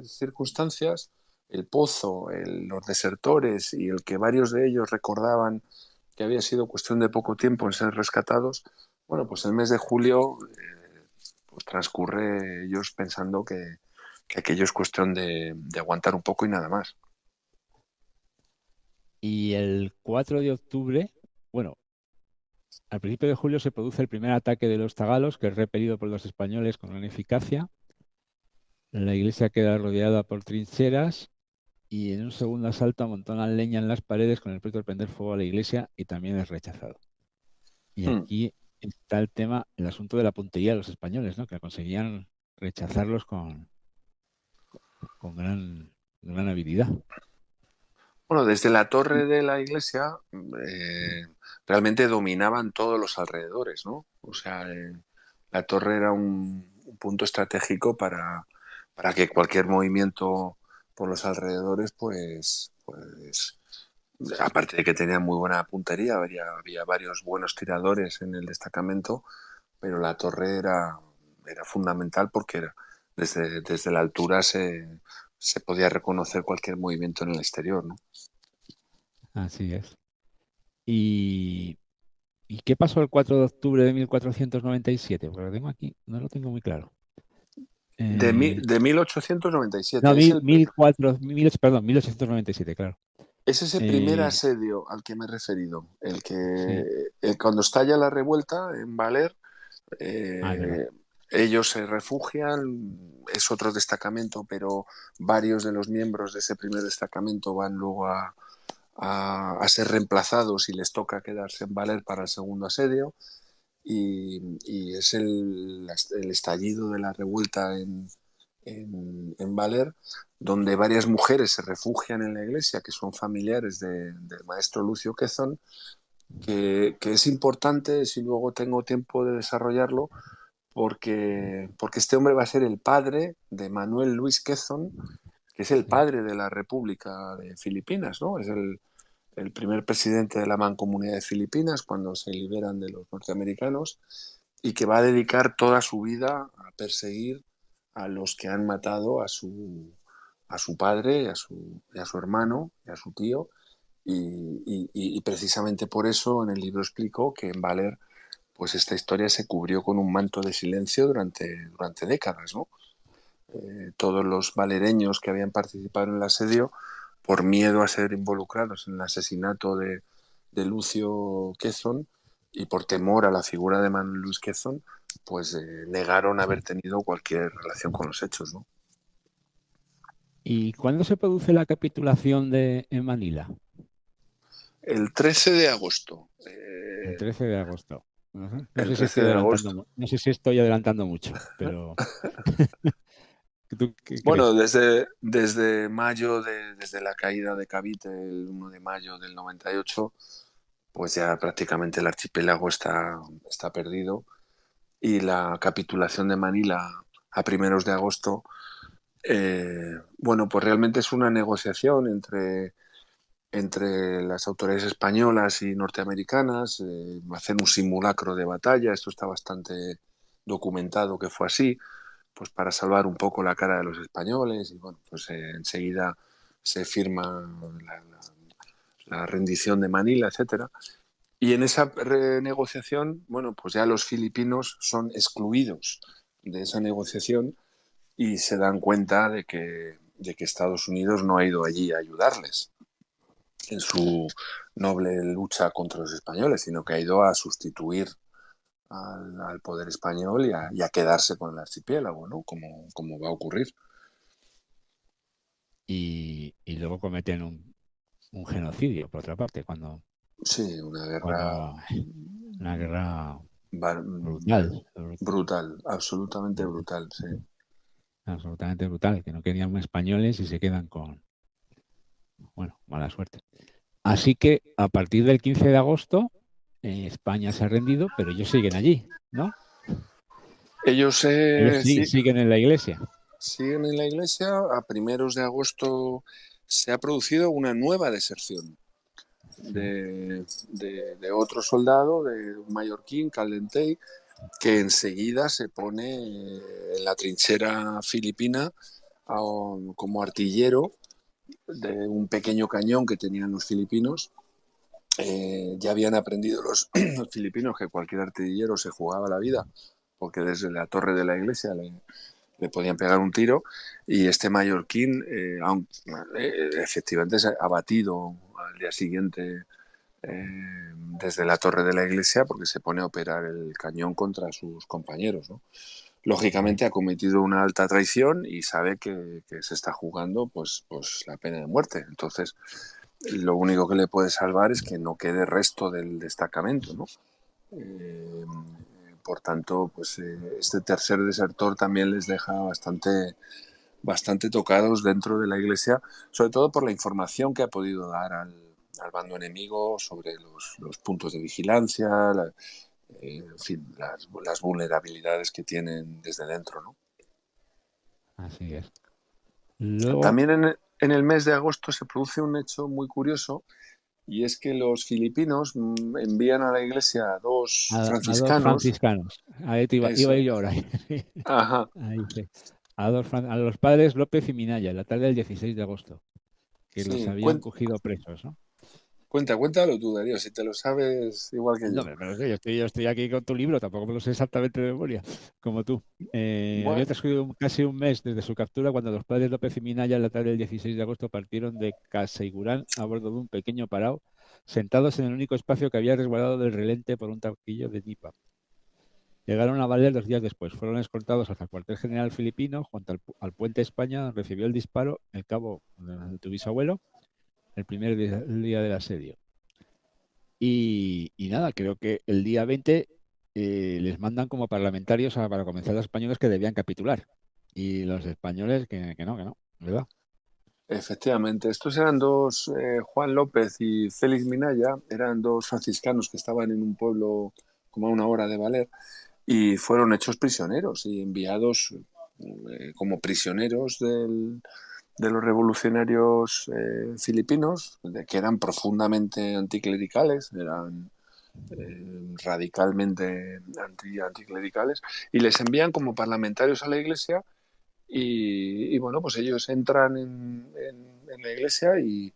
circunstancias, el pozo, los desertores y el que varios de ellos recordaban que había sido cuestión de poco tiempo en ser rescatados, bueno, pues el mes de julio pues transcurre ellos pensando que aquello es cuestión de aguantar un poco y nada más. Y el 4 de octubre, bueno, al principio de julio se produce el primer ataque de los tagalos, que es repelido por los españoles con gran eficacia. La iglesia queda rodeada por trincheras y en un segundo asalto amontonan leña en las paredes con el propósito de prender fuego a la iglesia y también es rechazado. Y Hmm. aquí está el tema, el asunto de la puntería de los españoles, ¿no? Que conseguían rechazarlos con gran habilidad. Bueno, desde la torre de la iglesia realmente dominaban todos los alrededores, ¿no? O sea, la torre era un punto estratégico para que cualquier movimiento por los alrededores, pues aparte de que tenían muy buena puntería, había varios buenos tiradores en el destacamento, pero la torre era fundamental porque desde la altura se podía reconocer cualquier movimiento en el exterior, ¿no? Así es. ¿Y, ¿Y qué pasó el 4 de octubre de 1497? Porque lo tengo aquí, no lo tengo muy claro. Eh, De no, 1897. perdón, 1897, claro. Es ese primer Eh, asedio al que me he referido, el que sí, cuando estalla la revuelta en Valer, es verdad. eh, ellos se refugian, es otro destacamento, pero varios de los miembros de ese primer destacamento van luego a ser reemplazados y les toca quedarse en Valer para el segundo asedio. Y es el estallido de la revuelta en Valer, donde varias mujeres se refugian en la iglesia, que son familiares del maestro Lucio Quezón, que es importante, si luego tengo tiempo de desarrollarlo, porque este hombre va a ser el padre de Manuel Luis Quezón, que es el Sí. padre de la República de Filipinas, ¿no? Es el primer presidente de la Mancomunidad de Filipinas cuando se liberan de los norteamericanos y que va a dedicar toda su vida a perseguir a los que han matado a su padre y a su hermano y a su tío. Y precisamente por eso en el libro explico que en Valer pues esta historia se cubrió con un manto de silencio durante décadas, ¿no? Todos los valereños que habían participado en el asedio, por miedo a ser involucrados en el asesinato de Lucio Quezón y por temor a la figura de Manuel Luis Quezón, pues negaron haber tenido cualquier relación con los hechos, ¿no? ¿Y cuándo se produce la capitulación en Manila? El 13 de agosto. El 13 de agosto. Ajá. No El sé si 13 estoy de adelantando, agosto. no sé si estoy adelantando mucho, pero ¿tú qué Bueno, crees? desde mayo, desde la caída de Cavite, el 1 de mayo del 98, pues ya prácticamente el archipiélago está perdido. Y la capitulación de Manila a primeros de agosto, bueno, pues realmente es una negociación entre las autoridades españolas y norteamericanas, hacen un simulacro de batalla, esto está bastante documentado que fue así, pues para salvar un poco la cara de los españoles y bueno, pues enseguida se firma la rendición de Manila, etcétera. Y en esa renegociación, bueno, pues ya los filipinos son excluidos de esa negociación y se dan cuenta de que Estados Unidos no ha ido allí a ayudarles en su noble lucha contra los españoles, sino que ha ido a sustituir al poder español y a quedarse con el archipiélago, ¿no? Como va a ocurrir. Y luego cometen un genocidio, por otra parte, Sí, una guerra cuando una guerra ba- brutal, brutal, absolutamente brutal, sí. absolutamente brutal, que no querían españoles y se quedan bueno, mala suerte. Así que a partir del 15 de agosto, España se ha rendido, pero ellos siguen allí, ¿no? Ellos Ellos sí, sí, siguen en la iglesia. siguen en la iglesia. A primeros de agosto se ha producido una nueva deserción Sí. de otro soldado, de un mallorquín, Caldentey, que enseguida se pone en la trinchera filipina como artillero de un pequeño cañón que tenían los filipinos. Ya habían aprendido los filipinos que cualquier artillero se jugaba la vida, porque desde la torre de la iglesia le podían pegar un tiro, y este mallorquín, efectivamente, se ha abatido al día siguiente desde la torre de la iglesia porque se pone a operar el cañón contra sus compañeros, ¿no? Lógicamente ha cometido una alta traición y sabe que se está jugando pues la pena de muerte. Entonces, lo único que le puede salvar es que no quede resto del destacamento, ¿no? Eh, por tanto, pues este tercer desertor también les deja bastante tocados dentro de la iglesia, sobre todo por la información que ha podido dar al bando enemigo sobre los puntos de vigilancia, en fin, las vulnerabilidades que tienen desde dentro, ¿no? Así es. Luego, También en el mes de agosto se produce un hecho muy curioso, y es que los filipinos envían a la iglesia a dos a dos franciscanos. franciscanos. Ahí iba a Eso. ir yo ahora. Ajá. Ahí sí. A los padres López y Minaya, la tarde del 16 de agosto, que los Sí, habían cogido presos, ¿no? cuéntalo tú, Darío, si te lo sabes igual que No, yo. pero yo estoy aquí con tu libro, tampoco me lo sé exactamente de memoria, como tú. Había Bueno, transcurrido casi un mes desde su captura cuando los padres López y Minaya, la tarde del 16 de agosto, partieron de Casaigurán a bordo de un pequeño parao, sentados en el único espacio que había resguardado del relente por un taquillo de Nipa. Llegaron a Valer 2 días después. Fueron escoltados hasta el cuartel general filipino, junto al puente España. Recibió el disparo el cabo de tu bisabuelo el primer el día del asedio. Y nada, creo que el día 20 les mandan como parlamentarios para convencer a los españoles que debían capitular. Y los españoles que no, ¿verdad? efectivamente, estos eran dos, Juan López y Félix Minaya, eran dos franciscanos que estaban en un pueblo como a una hora de Valer y fueron hechos prisioneros y enviados como prisioneros de los revolucionarios filipinos, que eran profundamente anticlericales, eran radicalmente anticlericales, y les envían como parlamentarios a la iglesia. Y bueno, pues ellos entran en la iglesia y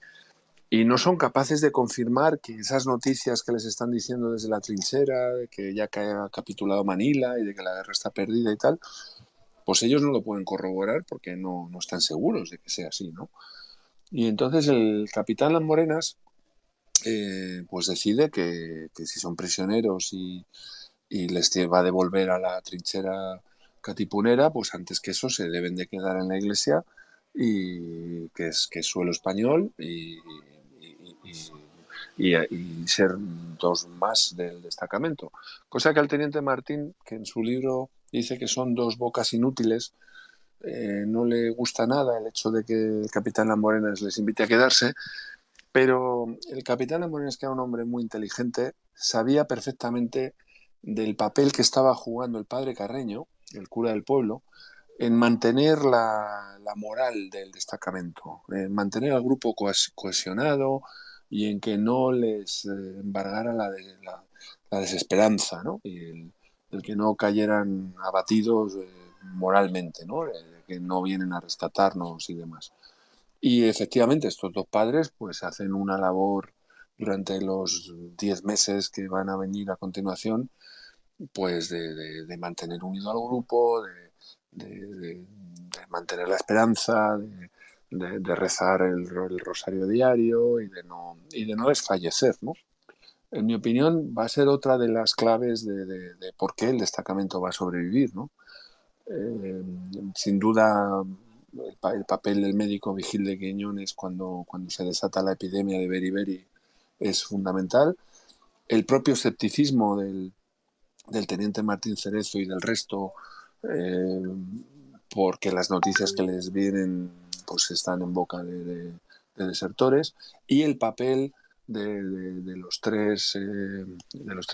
no son capaces de confirmar que esas noticias que les están diciendo desde la trinchera, de que ya ha capitulado Manila y de que la guerra está perdida y tal, pues ellos no lo pueden corroborar porque no están seguros de que sea así, ¿no? Y entonces el capitán Las Morenas pues decide que si son prisioneros y les va a devolver a la trinchera catipunera, pues antes que eso se deben de quedar en la iglesia y que es suelo español y ser dos más del destacamento. Cosa que al teniente Martín, que en su libro dice que son dos bocas inútiles, no le gusta nada el hecho de que el capitán Lamborenas les invite a quedarse, pero el capitán Lamborenas, que era un hombre muy inteligente, sabía perfectamente del papel que estaba jugando el padre Carreño, el cura del pueblo, en mantener la moral del destacamento, en mantener al grupo cohesionado y en que no les embargara la desesperanza, ¿no? Y el que no cayeran abatidos moralmente, ¿no? Que no vienen a rescatarnos y demás. Y efectivamente estos dos padres pues hacen una labor durante los 10 meses que van a venir a continuación, pues de mantener unido al grupo, de mantener la esperanza, de rezar el rosario diario y de no desfallecer, ¿no? En mi opinión, va a ser otra de las claves de por qué el destacamento va a sobrevivir, ¿no? Sin duda, el papel del médico Vigil de Quiñones cuando se desata la epidemia de beriberi es fundamental. El propio escepticismo del teniente Martín Cerezo y del resto, eh, porque las noticias que les vienen pues están en boca de desertores, y el papel de los tres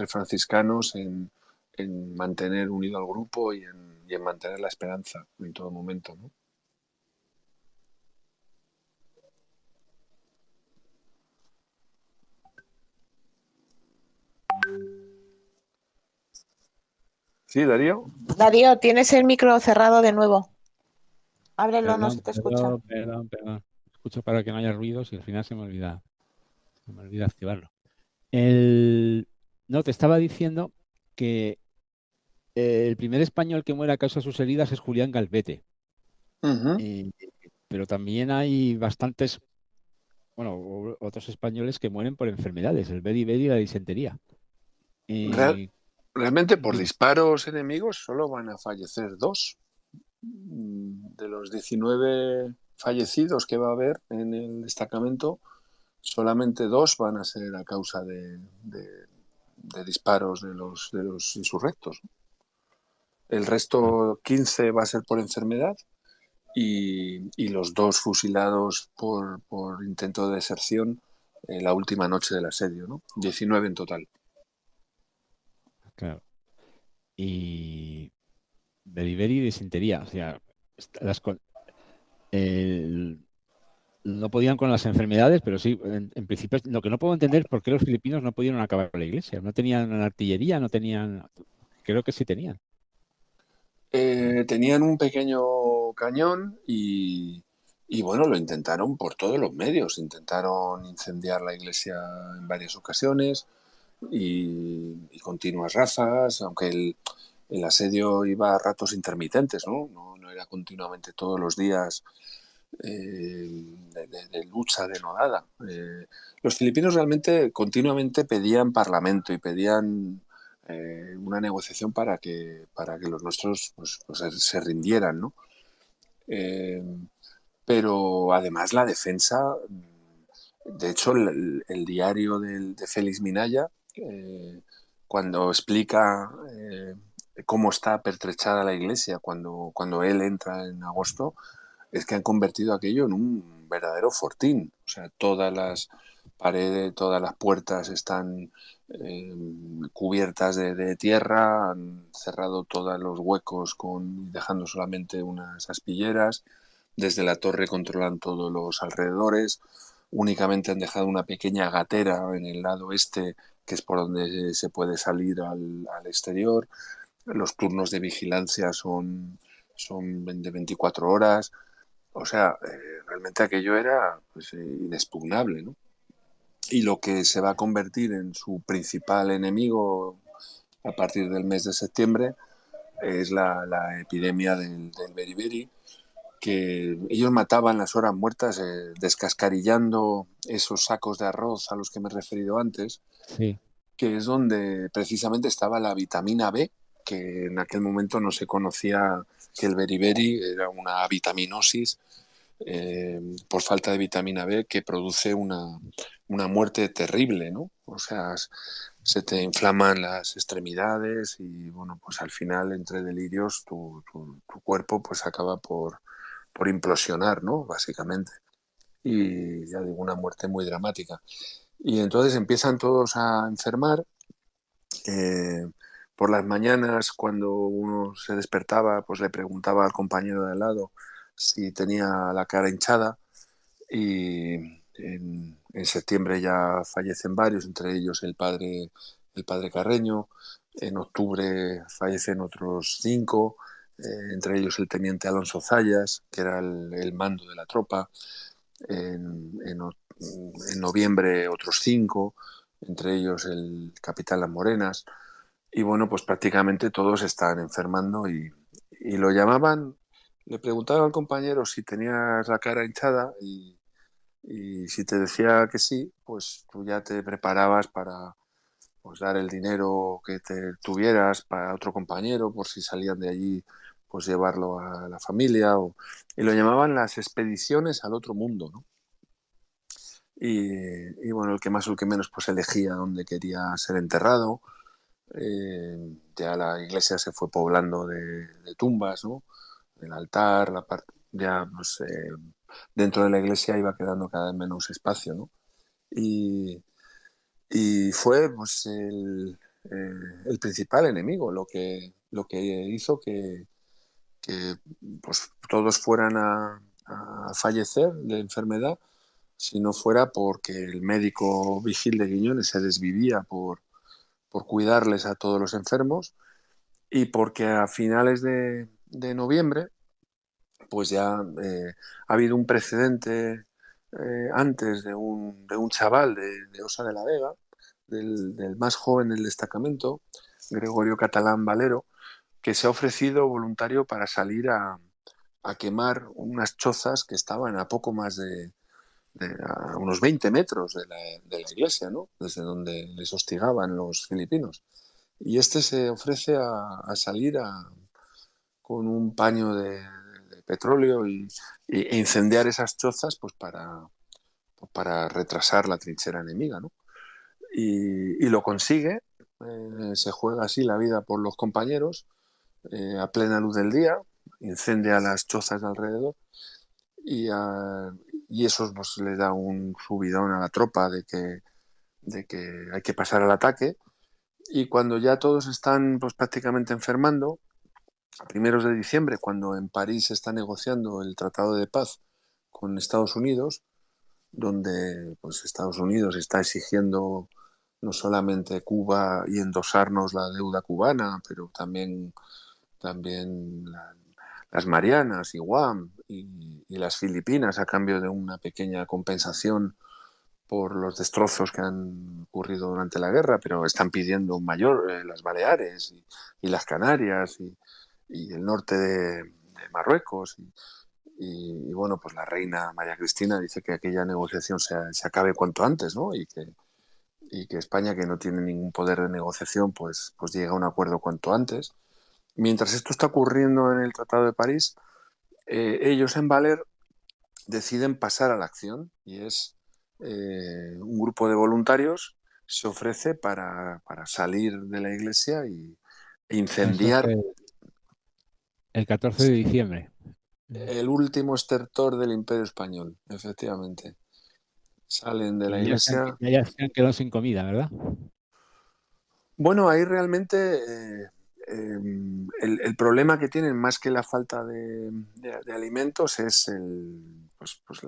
franciscanos en mantener unido al grupo y en mantener la esperanza en todo momento, ¿no? Sí, Darío. Darío, tienes el micro cerrado de nuevo. Ábrelo, no se Perdón, te escucha. perdón. Escucho para que no haya ruidos y al final se me olvida activarlo. No, te estaba diciendo que el primer español que muere a causa de sus heridas es Julián Galvete. Uh-huh. Pero también hay bastantes, bueno, otros españoles que mueren por enfermedades, el beriberi y la disentería. Real, realmente por Dime. disparos enemigos solo van a fallecer dos. De los 19 fallecidos que va a haber en el destacamento, solamente dos van a ser a causa de disparos de los insurrectos. El Ah, resto, 15, va a ser por enfermedad y los dos fusilados por intento de deserción la última noche del asedio, ¿no? 19 en total. claro. Y beriberi y disentería, o sea, las, el- no podían con las enfermedades, pero sí, en principio, lo que no puedo entender es por qué los filipinos no pudieron acabar la iglesia. No tenían artillería, no tenían, creo que sí tenían. Tenían un pequeño cañón y bueno, lo intentaron por todos los medios. Intentaron incendiar la iglesia en varias ocasiones y continuas ráfagas, aunque el asedio iba a ratos intermitentes, ¿no? No era continuamente todos los días de lucha denodada. Los filipinos realmente continuamente pedían parlamento y pedían una negociación para que los nuestros pues se rindieran, ¿no? Eh, pero además la defensa, de hecho el diario de Félix Minaya, cuando explica cómo está pertrechada la iglesia cuando él entra en agosto, es que han convertido aquello en un verdadero fortín. O sea, todas las paredes, todas las puertas están cubiertas de tierra, han cerrado todos los huecos dejando solamente unas aspilleras. Desde la torre controlan todos los alrededores. Únicamente han dejado una pequeña gatera en el lado este, que es por donde se puede salir al exterior. Los turnos de vigilancia son de 24 horas. O sea, realmente aquello era pues, inexpugnable, ¿no? Y lo que se va a convertir en su principal enemigo a partir del mes de septiembre es la epidemia del beriberi, que ellos mataban las horas muertas descascarillando esos sacos de arroz a los que me he referido antes, Sí. que es donde precisamente estaba la vitamina B, que en aquel momento no se conocía que el beriberi era una vitaminosis por falta de vitamina B, que produce una muerte terrible, ¿no? O sea, se te inflaman las extremidades y, bueno, pues al final, entre delirios, tu cuerpo pues acaba por implosionar, ¿no? Básicamente. Y ya digo, una muerte muy dramática. Y entonces empiezan todos a enfermar. Eh, por las mañanas, cuando uno se despertaba, pues le preguntaba al compañero de al lado si tenía la cara hinchada, y en septiembre ya fallecen varios, entre ellos el padre Carreño. En octubre fallecen otros 5, entre ellos el teniente Alonso Zayas, que era el mando de la tropa. En noviembre otros 5, entre ellos el capitán Las Morenas. Y bueno, pues prácticamente todos están enfermando y lo llamaban, le preguntaban al compañero si tenías la cara hinchada y si te decía que sí, pues tú ya te preparabas para, pues, dar el dinero que te tuvieras para otro compañero por si salían de allí, pues llevarlo a la familia. Y lo llamaban las expediciones al otro mundo, ¿no? Y bueno, el que más o el que menos pues elegía dónde quería ser enterrado. Ya la iglesia se fue poblando de tumbas, ¿no? El altar, la parte, ya pues, dentro de la iglesia iba quedando cada vez menos espacio, ¿no? Y, y fue pues el principal enemigo lo que hizo que pues, todos fueran a fallecer de enfermedad, si no fuera porque el médico Vigil de Guiñones se desvivía por cuidarles a todos los enfermos, y porque a finales de noviembre pues ya ha habido un precedente, antes de un chaval de Osa de la Vega, del más joven del destacamento, Gregorio Catalán Valero, que se ha ofrecido voluntario para salir a quemar unas chozas que estaban a poco más a unos 20 metros de la iglesia, ¿no? Desde donde les hostigaban los filipinos. Y este se ofrece a salir con un paño de petróleo e incendiar esas chozas pues para retrasar la trinchera enemiga, ¿no? Y lo consigue. Se juega así la vida por los compañeros, a plena luz del día, incendia las chozas de alrededor y, y eso pues, le da un subidón a la tropa de que hay que pasar al ataque. Y cuando ya todos están pues, prácticamente enfermando, a primeros de diciembre, cuando en París se está negociando el Tratado de Paz con Estados Unidos, donde pues, Estados Unidos está exigiendo no solamente Cuba y endosarnos la deuda cubana, pero también las Marianas y Guam y las Filipinas a cambio de una pequeña compensación por los destrozos que han ocurrido durante la guerra, pero están pidiendo un mayor, las Baleares y las Canarias y el norte de Marruecos. Y bueno, pues la reina María Cristina dice que aquella negociación se acabe cuanto antes, ¿no? Y que España, que no tiene ningún poder de negociación, pues llegue a un acuerdo cuanto antes. Mientras esto está ocurriendo en el Tratado de París, ellos en Valer deciden pasar a la acción, y es un grupo de voluntarios se ofrece para salir de la iglesia e Eso incendiar fue el 14 de diciembre. el último estertor del Imperio Español, efectivamente. Salen de la Y iglesia. ya se han quedado sin comida, ¿verdad? Bueno, ahí realmente el problema que tienen, más que la falta de alimentos, es pues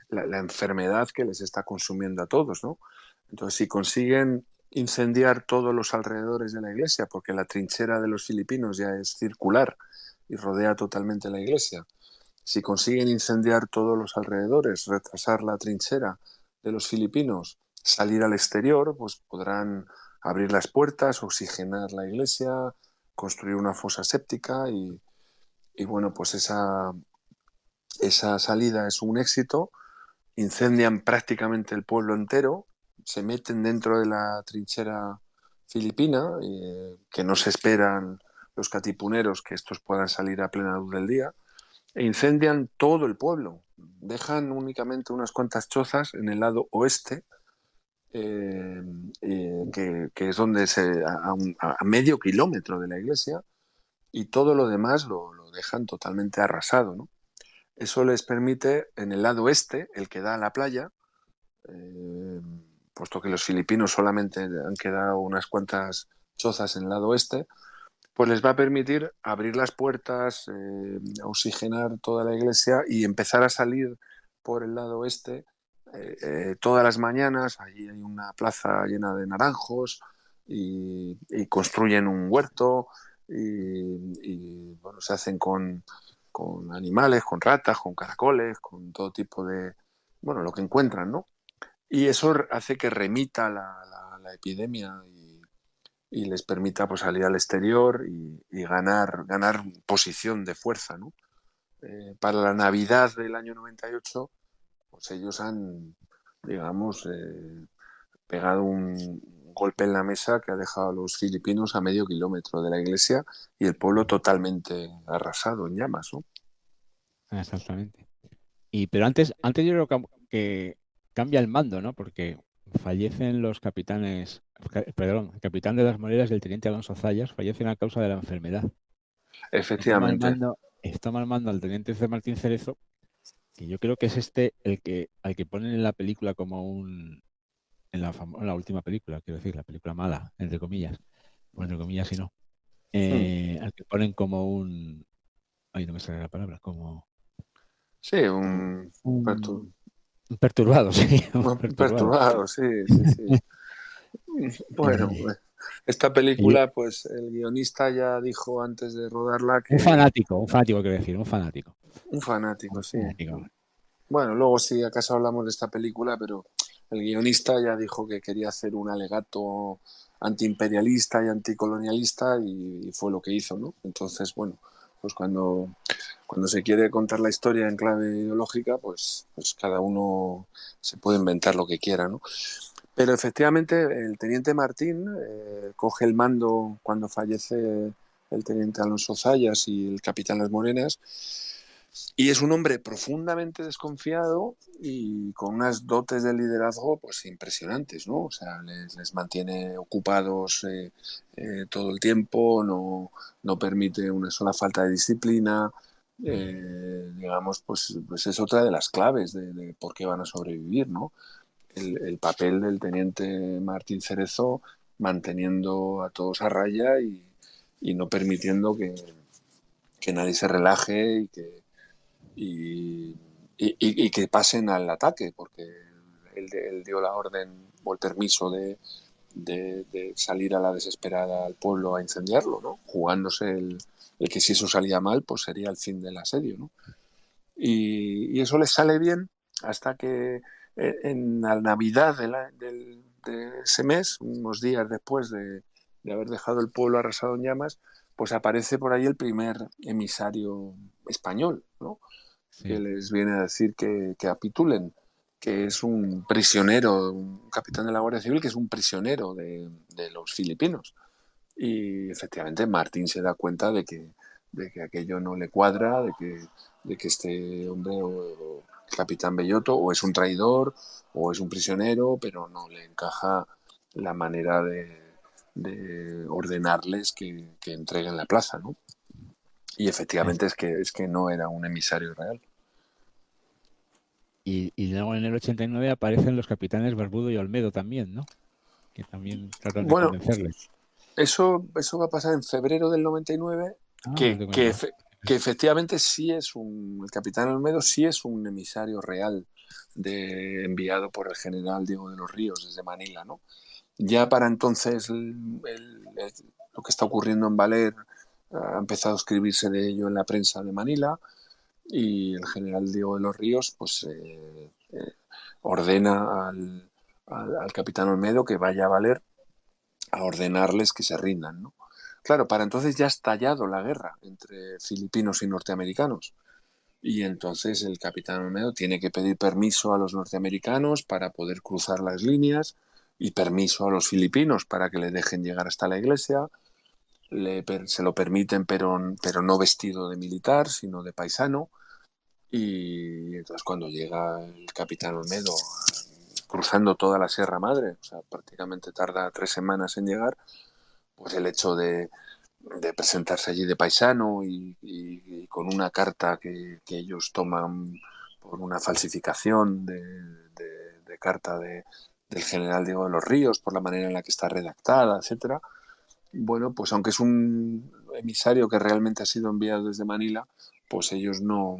la enfermedad que les está consumiendo a todos, ¿no? Entonces, si consiguen incendiar todos los alrededores de la iglesia, porque la trinchera de los filipinos ya es circular y rodea totalmente la iglesia, si consiguen incendiar todos los alrededores, retrasar la trinchera de los filipinos, salir al exterior, pues podrán abrir las puertas, oxigenar la iglesia, construir una fosa séptica y bueno, pues esa salida es un éxito. Incendian prácticamente el pueblo entero, se meten dentro de la trinchera filipina, que no se esperan los catipuneros que estos puedan salir a plena luz del día, e incendian todo el pueblo, dejan únicamente unas cuantas chozas en el lado oeste, que es donde a medio kilómetro de la iglesia, y todo lo demás lo dejan totalmente arrasado, ¿no? Eso les permite, en el lado este, el que da a la playa, puesto que los filipinos solamente han quedado unas cuantas chozas en el lado oeste, pues les va a permitir abrir las puertas, oxigenar toda la iglesia y empezar a salir por el lado oeste todas las mañanas. Allí hay una plaza llena de naranjos y construyen un huerto bueno, se hacen con animales, con ratas, con caracoles, con todo tipo de, bueno, lo que encuentran, ¿no? Y eso hace que remita la epidemia y les permita pues, salir al exterior y ganar posición de fuerza, ¿no? Para la Navidad del año 98, pues ellos han, digamos, pegado un golpe en la mesa que ha dejado a los filipinos a medio kilómetro de la iglesia y el pueblo totalmente arrasado en llamas, ¿no? Exactamente. Pero antes yo creo que cambia el mando, ¿no? Porque fallecen los capitanes, perdón, el capitán de las Moreras y el teniente Alonso Zayas fallecen a causa de la enfermedad. Efectivamente. Toma el mando al teniente C. Martín Cerezo, que yo creo que es al que ponen en la película como en la última película, quiero decir, la película mala, entre comillas, o entre comillas y no, al que ponen como ay, no me sale la palabra, como Sí, un un perturbado, sí, un perturbado. perturbado, sí, sí, sí. Bueno, Eh, esta y yo- película, pues el guionista ya dijo antes de rodarla un fanático quiero decir, un fanático. un fanático, Un sí. fanático. Bueno, luego sí, acaso hablamos de esta película, pero el guionista ya dijo que quería hacer un alegato antiimperialista y anticolonialista y fue lo que hizo, ¿no? Entonces, bueno, pues cuando se quiere contar la historia en clave ideológica, pues cada uno se puede inventar lo que quiera, ¿no? Pero efectivamente el teniente Martín coge el mando cuando fallece el teniente Alonso Zayas y el capitán Las Morenas y es un hombre profundamente desconfiado y con unas dotes de liderazgo pues impresionantes, ¿no? O sea, les mantiene ocupados todo el tiempo, no permite una sola falta de disciplina. Digamos, pues es otra de las claves de por qué van a sobrevivir, ¿no? El papel del teniente Martín Cerezo manteniendo a todos a raya y no permitiendo que nadie se relaje y, y que pasen al ataque, porque él dio la orden o el permiso de salir a la desesperada al pueblo a incendiarlo, ¿no? Jugándose el que si eso salía mal, pues sería el fin del asedio, ¿no? Y eso les sale bien hasta que en la Navidad de ese mes, unos días después de haber dejado el pueblo arrasado en llamas, pues aparece por ahí el primer emisario español, ¿no? Que Sí. les viene a decir que capitulen, que es un prisionero, un capitán de la Guardia Civil, que es un prisionero de los filipinos. Y efectivamente Martín se da cuenta de que aquello no le cuadra, de que este hombre, o capitán Belloto, o es un traidor o es un prisionero, pero no le encaja la manera de ordenarles que entreguen la plaza, ¿no? Y Es- efectivamente es que no era un emisario real. y luego en el 89 aparecen los capitanes Barbudo y Olmedo también, ¿no? Que también tratan de Bueno, convencerles. eso va a pasar en febrero del 99, Ah, no que, tengo ni que, idea. efe- que efectivamente sí el capitán Olmedo sí es un emisario real enviado por el general Diego de los Ríos desde Manila, ¿no? Ya para entonces lo que está ocurriendo en Valer ha empezado a escribirse de ello en la prensa de Manila y el general Diego de los Ríos pues ordena al capitán Olmedo que vaya a Valer a ordenarles que se rindan, ¿no? Claro, para entonces ya ha estallado la guerra entre filipinos y norteamericanos. Y entonces el capitán Olmedo tiene que pedir permiso a los norteamericanos para poder cruzar las líneas y permiso a los filipinos para que le dejen llegar hasta la iglesia. Se lo permiten, pero no vestido de militar, sino de paisano. Y entonces cuando llega el capitán Olmedo cruzando toda la Sierra Madre, o sea, prácticamente tarda 3 semanas en llegar, pues el hecho de presentarse allí de paisano y con una carta que ellos toman por una falsificación de carta del general Diego de los Ríos, por la manera en la que está redactada, etcétera. Bueno, pues aunque es un emisario que realmente ha sido enviado desde Manila, pues ellos no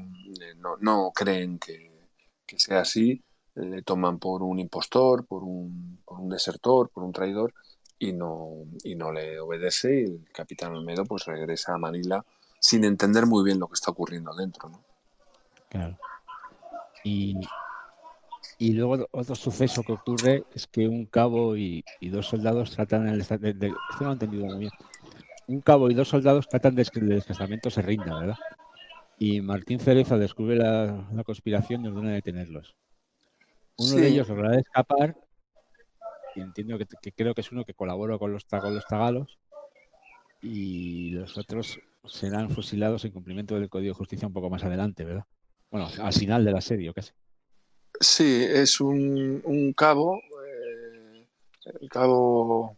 creen que sea así, le toman por un impostor, por un desertor, por un traidor, y no le obedece, y el capitán Olmedo pues regresa a Manila sin entender muy bien lo que está ocurriendo dentro, ¿no? Claro. Y luego otro suceso que ocurre es que un cabo y dos soldados tratan esto no lo he entendido muy bien. Un cabo y dos soldados tratan de que el desplazamiento se rinda, ¿verdad? Y Martín Cerezo descubre la conspiración y ordena detenerlos. Uno de Sí, ellos logrará escapar, y entiendo que creo que es uno que colabora con los tagalos, y los otros serán fusilados en cumplimiento del Código de Justicia un poco más adelante, ¿verdad? Bueno, al final del asedio, casi. sí, es un cabo, el cabo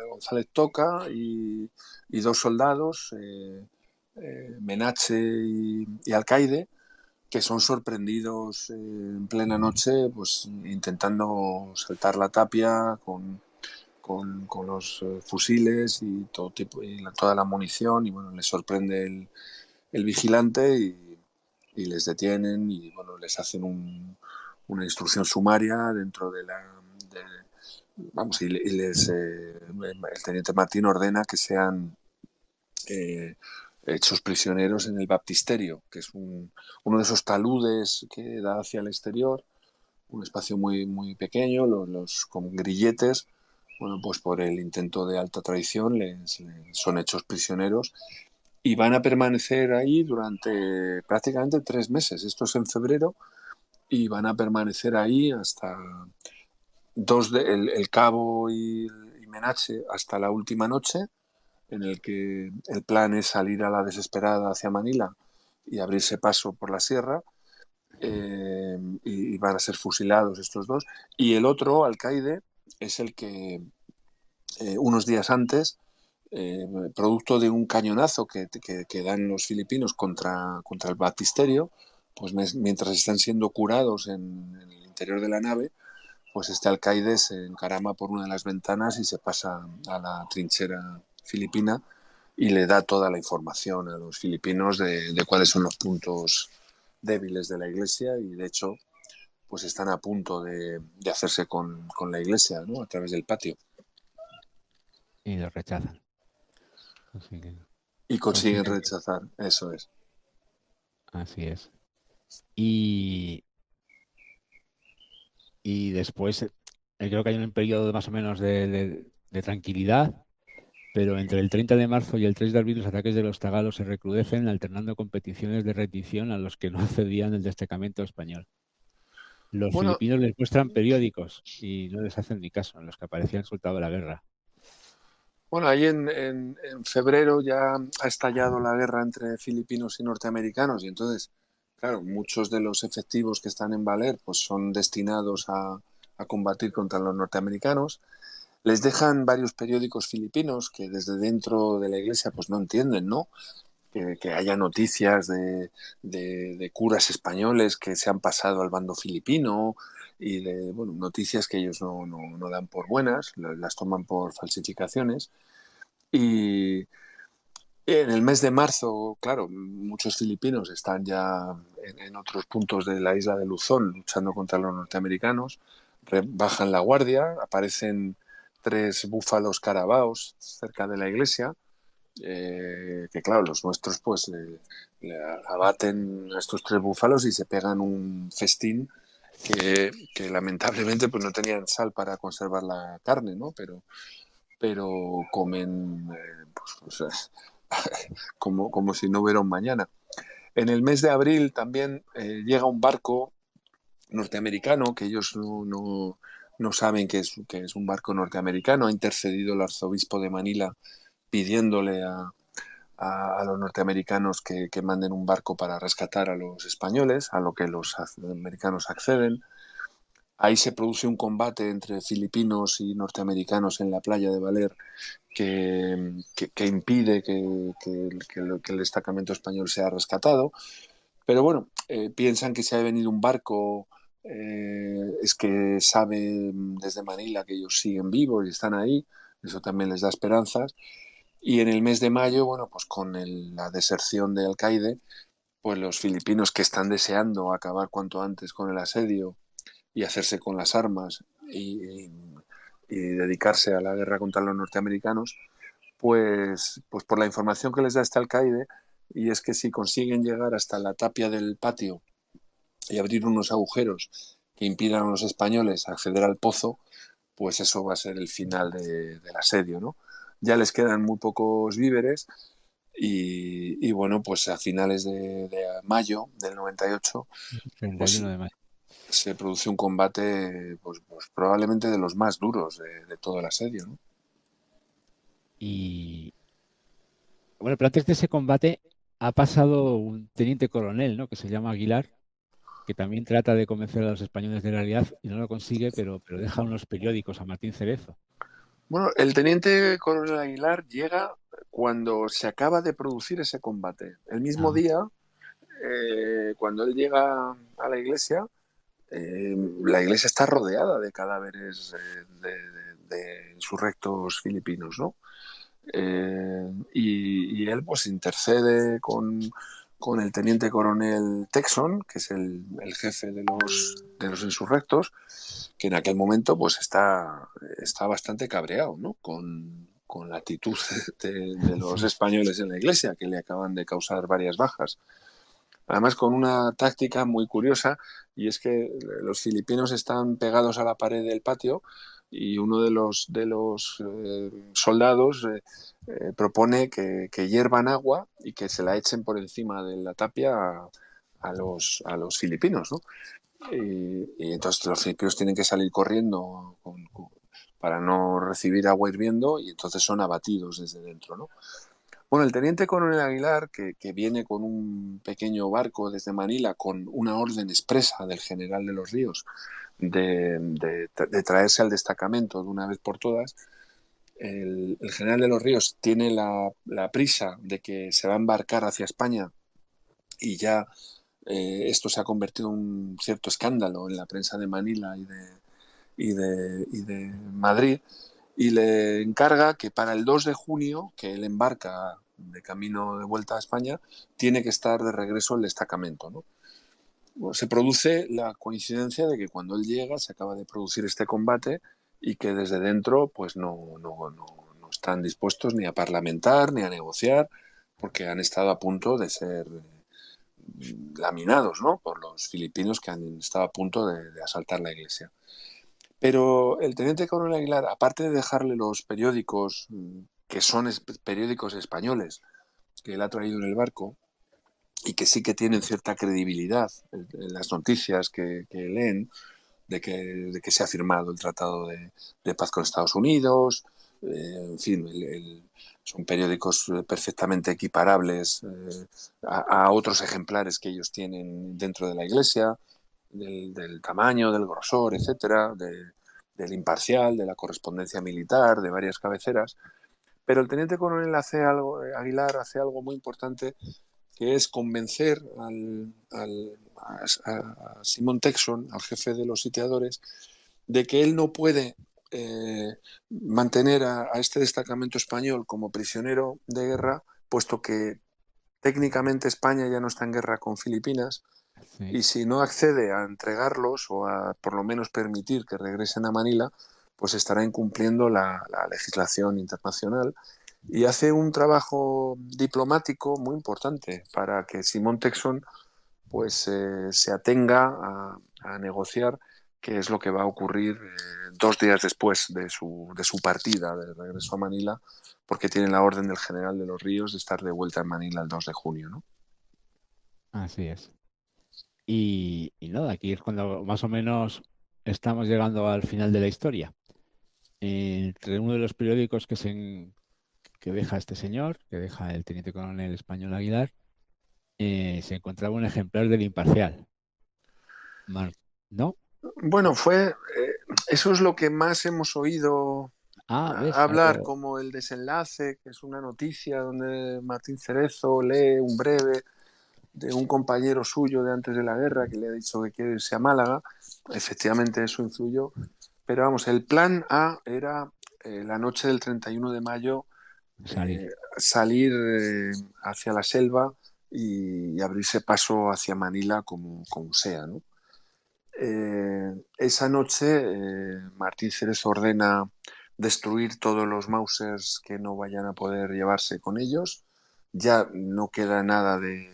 González Toca y dos soldados, Menache y Alcaide, que son sorprendidos en plena noche, pues intentando saltar la tapia con los fusiles y todo tipo y toda la munición, y bueno, les sorprende el vigilante y les detienen y bueno, les hacen una instrucción sumaria dentro de la vamos, el teniente Martín ordena que sean hechos prisioneros en el baptisterio, que es uno de esos taludes que da hacia el exterior, un espacio muy, muy pequeño, con grilletes. Bueno, pues por el intento de alta traición son hechos prisioneros y van a permanecer ahí durante prácticamente 3 meses. Esto es en febrero y van a permanecer ahí hasta el cabo y Menache hasta la última noche, en el que el plan es salir a la desesperada hacia Manila y abrirse paso por la sierra, y van a ser fusilados estos dos. Y el otro, Alcaide, es el que unos días antes, producto de un cañonazo que dan los filipinos contra el baptisterio, pues mientras están siendo curados en el interior de la nave, pues este Alcaide se encarama por una de las ventanas y se pasa a la trinchera filipina y le da toda la información a los filipinos de cuáles son los puntos débiles de la iglesia, y de hecho pues están a punto de hacerse con la iglesia, ¿no? A través del patio. Y los rechazan. Así que Y consiguen consiguen. rechazar, eso es. Así es. Y, y después creo que hay un periodo más o menos de tranquilidad, pero entre el 30 de marzo y el 3 de abril los ataques de los tagalos se recrudecen, alternando competiciones de rendición a los que no cedían el destacamento español. Los Bueno, filipinos les muestran periódicos y no les hacen ni caso, en los que aparecía el resultado de la guerra. bueno, ahí en febrero ya ha estallado la guerra entre filipinos y norteamericanos, y entonces, claro, muchos de los efectivos que están en Valer pues son destinados a combatir contra los norteamericanos. Les dejan varios periódicos filipinos que desde dentro de la iglesia pues no entienden, ¿no? Que haya noticias de curas españoles que se han pasado al bando filipino, y de bueno, noticias que ellos no dan por buenas, las toman por falsificaciones. Y en el mes de marzo, claro, muchos filipinos están ya en otros puntos de la isla de Luzón luchando contra los norteamericanos, bajan la guardia, aparecen 3 búfalos carabaos cerca de la iglesia, que claro, los nuestros pues le abaten a estos 3 búfalos y se pegan un festín que lamentablemente pues no tenían sal para conservar la carne, ¿no? Pero comen pues, como si no hubiera un mañana. En el mes de abril también llega un barco norteamericano que ellos no saben que es un barco norteamericano. Ha intercedido el arzobispo de Manila pidiéndole a los norteamericanos que manden un barco para rescatar a los españoles, a lo que los americanos acceden. Ahí se produce un combate entre filipinos y norteamericanos en la playa de Valer que impide que el destacamento español sea rescatado. Pero bueno, piensan que si ha venido un barco es que sabe desde Manila que ellos siguen vivos y están ahí. Eso también les da esperanzas. Y en el mes de mayo, bueno, pues con la deserción de Alcaide, pues los filipinos que están deseando acabar cuanto antes con el asedio y hacerse con las armas y dedicarse a la guerra contra los norteamericanos, pues por la información que les da este alcaide, y es que si consiguen llegar hasta la tapia del patio y abrir unos agujeros que impidan a los españoles acceder al pozo, pues eso va a ser el final del asedio, ¿no? Ya les quedan muy pocos víveres y bueno, pues a finales de mayo del 98, pues 31 de mayo. se produce un combate pues probablemente de los más duros de todo el asedio, ¿no? Y bueno, pero antes de ese combate ha pasado un teniente coronel, ¿no? Que se llama Aguilar, que también trata de convencer a los españoles de la realidad y no lo consigue, pero deja unos periódicos a Martín Cerezo. Bueno, el teniente coronel Aguilar llega cuando se acaba de producir ese combate. El mismo Ah, día, cuando él llega a la iglesia está rodeada de cadáveres de insurrectos filipinos, ¿no? Y él pues intercede con el teniente coronel Texon, que es el jefe de los insurrectos, que en aquel momento pues está bastante cabreado, ¿no? Con la actitud de los sí. españoles en la iglesia, que le acaban de causar varias bajas. Además, con una táctica muy curiosa, y es que los filipinos están pegados a la pared del patio y uno de los soldados propone que hiervan agua y que se la echen por encima de la tapia a los filipinos, ¿no? Y entonces los filipinos tienen que salir corriendo para no recibir agua hirviendo y entonces son abatidos desde dentro, ¿no? Bueno, el teniente coronel Aguilar, que viene con un pequeño barco desde Manila con una orden expresa del general de los Ríos de traerse al destacamento de una vez por todas, el general de los Ríos tiene la prisa de que se va a embarcar hacia España y ya esto se ha convertido en un cierto escándalo en la prensa de Manila y de Madrid, y le encarga que para el 2 de junio, que él embarca de camino de vuelta a España, tiene que estar de regreso el destacamento, ¿no? Bueno, se produce la coincidencia de que cuando él llega se acaba de producir este combate y que desde dentro pues no están dispuestos ni a parlamentar ni a negociar porque han estado a punto de ser laminados, ¿no? Por los filipinos que han estado a punto de asaltar la iglesia. Pero el teniente coronel Aguilar, aparte de dejarle los periódicos, que son periódicos españoles, que él ha traído en el barco y que sí que tienen cierta credibilidad en las noticias que leen, de que se ha firmado el Tratado de Paz con Estados Unidos, en fin, son periódicos perfectamente equiparables a otros ejemplares que ellos tienen dentro de la Iglesia, del tamaño, del grosor, etcétera, del imparcial, de la correspondencia militar, de varias cabeceras. Pero el teniente coronel Aguilar hace algo muy importante, que es convencer a Simón Texon, al jefe de los sitiadores, de que él no puede mantener a este destacamento español como prisionero de guerra, puesto que técnicamente España ya no está en guerra con Filipinas, Sí. y si no accede a entregarlos o a por lo menos permitir que regresen a Manila, pues estará incumpliendo la legislación internacional, y hace un trabajo diplomático muy importante para que Simón Texon pues se atenga a negociar qué es lo que va a ocurrir 2 días después de su partida de regreso a Manila, porque tiene la orden del general de los Ríos de estar de vuelta en Manila el 2 de junio, ¿no? Así es. Y nada, aquí es cuando más o menos estamos llegando al final de la historia. Entre uno de los periódicos que deja este señor, que deja el teniente coronel español Aguilar, se encontraba un ejemplar del Imparcial. ¿No? Bueno, eso es lo que más hemos oído ¿Ves? hablar como el desenlace, que es una noticia donde Martín Cerezo lee un breve de un compañero suyo de antes de la guerra que le ha dicho que quiere irse a Málaga. Efectivamente eso influyó, pero vamos, el plan A era la noche del 31 de mayo salir hacia la selva y abrirse paso hacia Manila como sea, ¿no? Esa noche Martín Cerezo ordena destruir todos los Mausers que no vayan a poder llevarse con ellos. Ya no queda nada de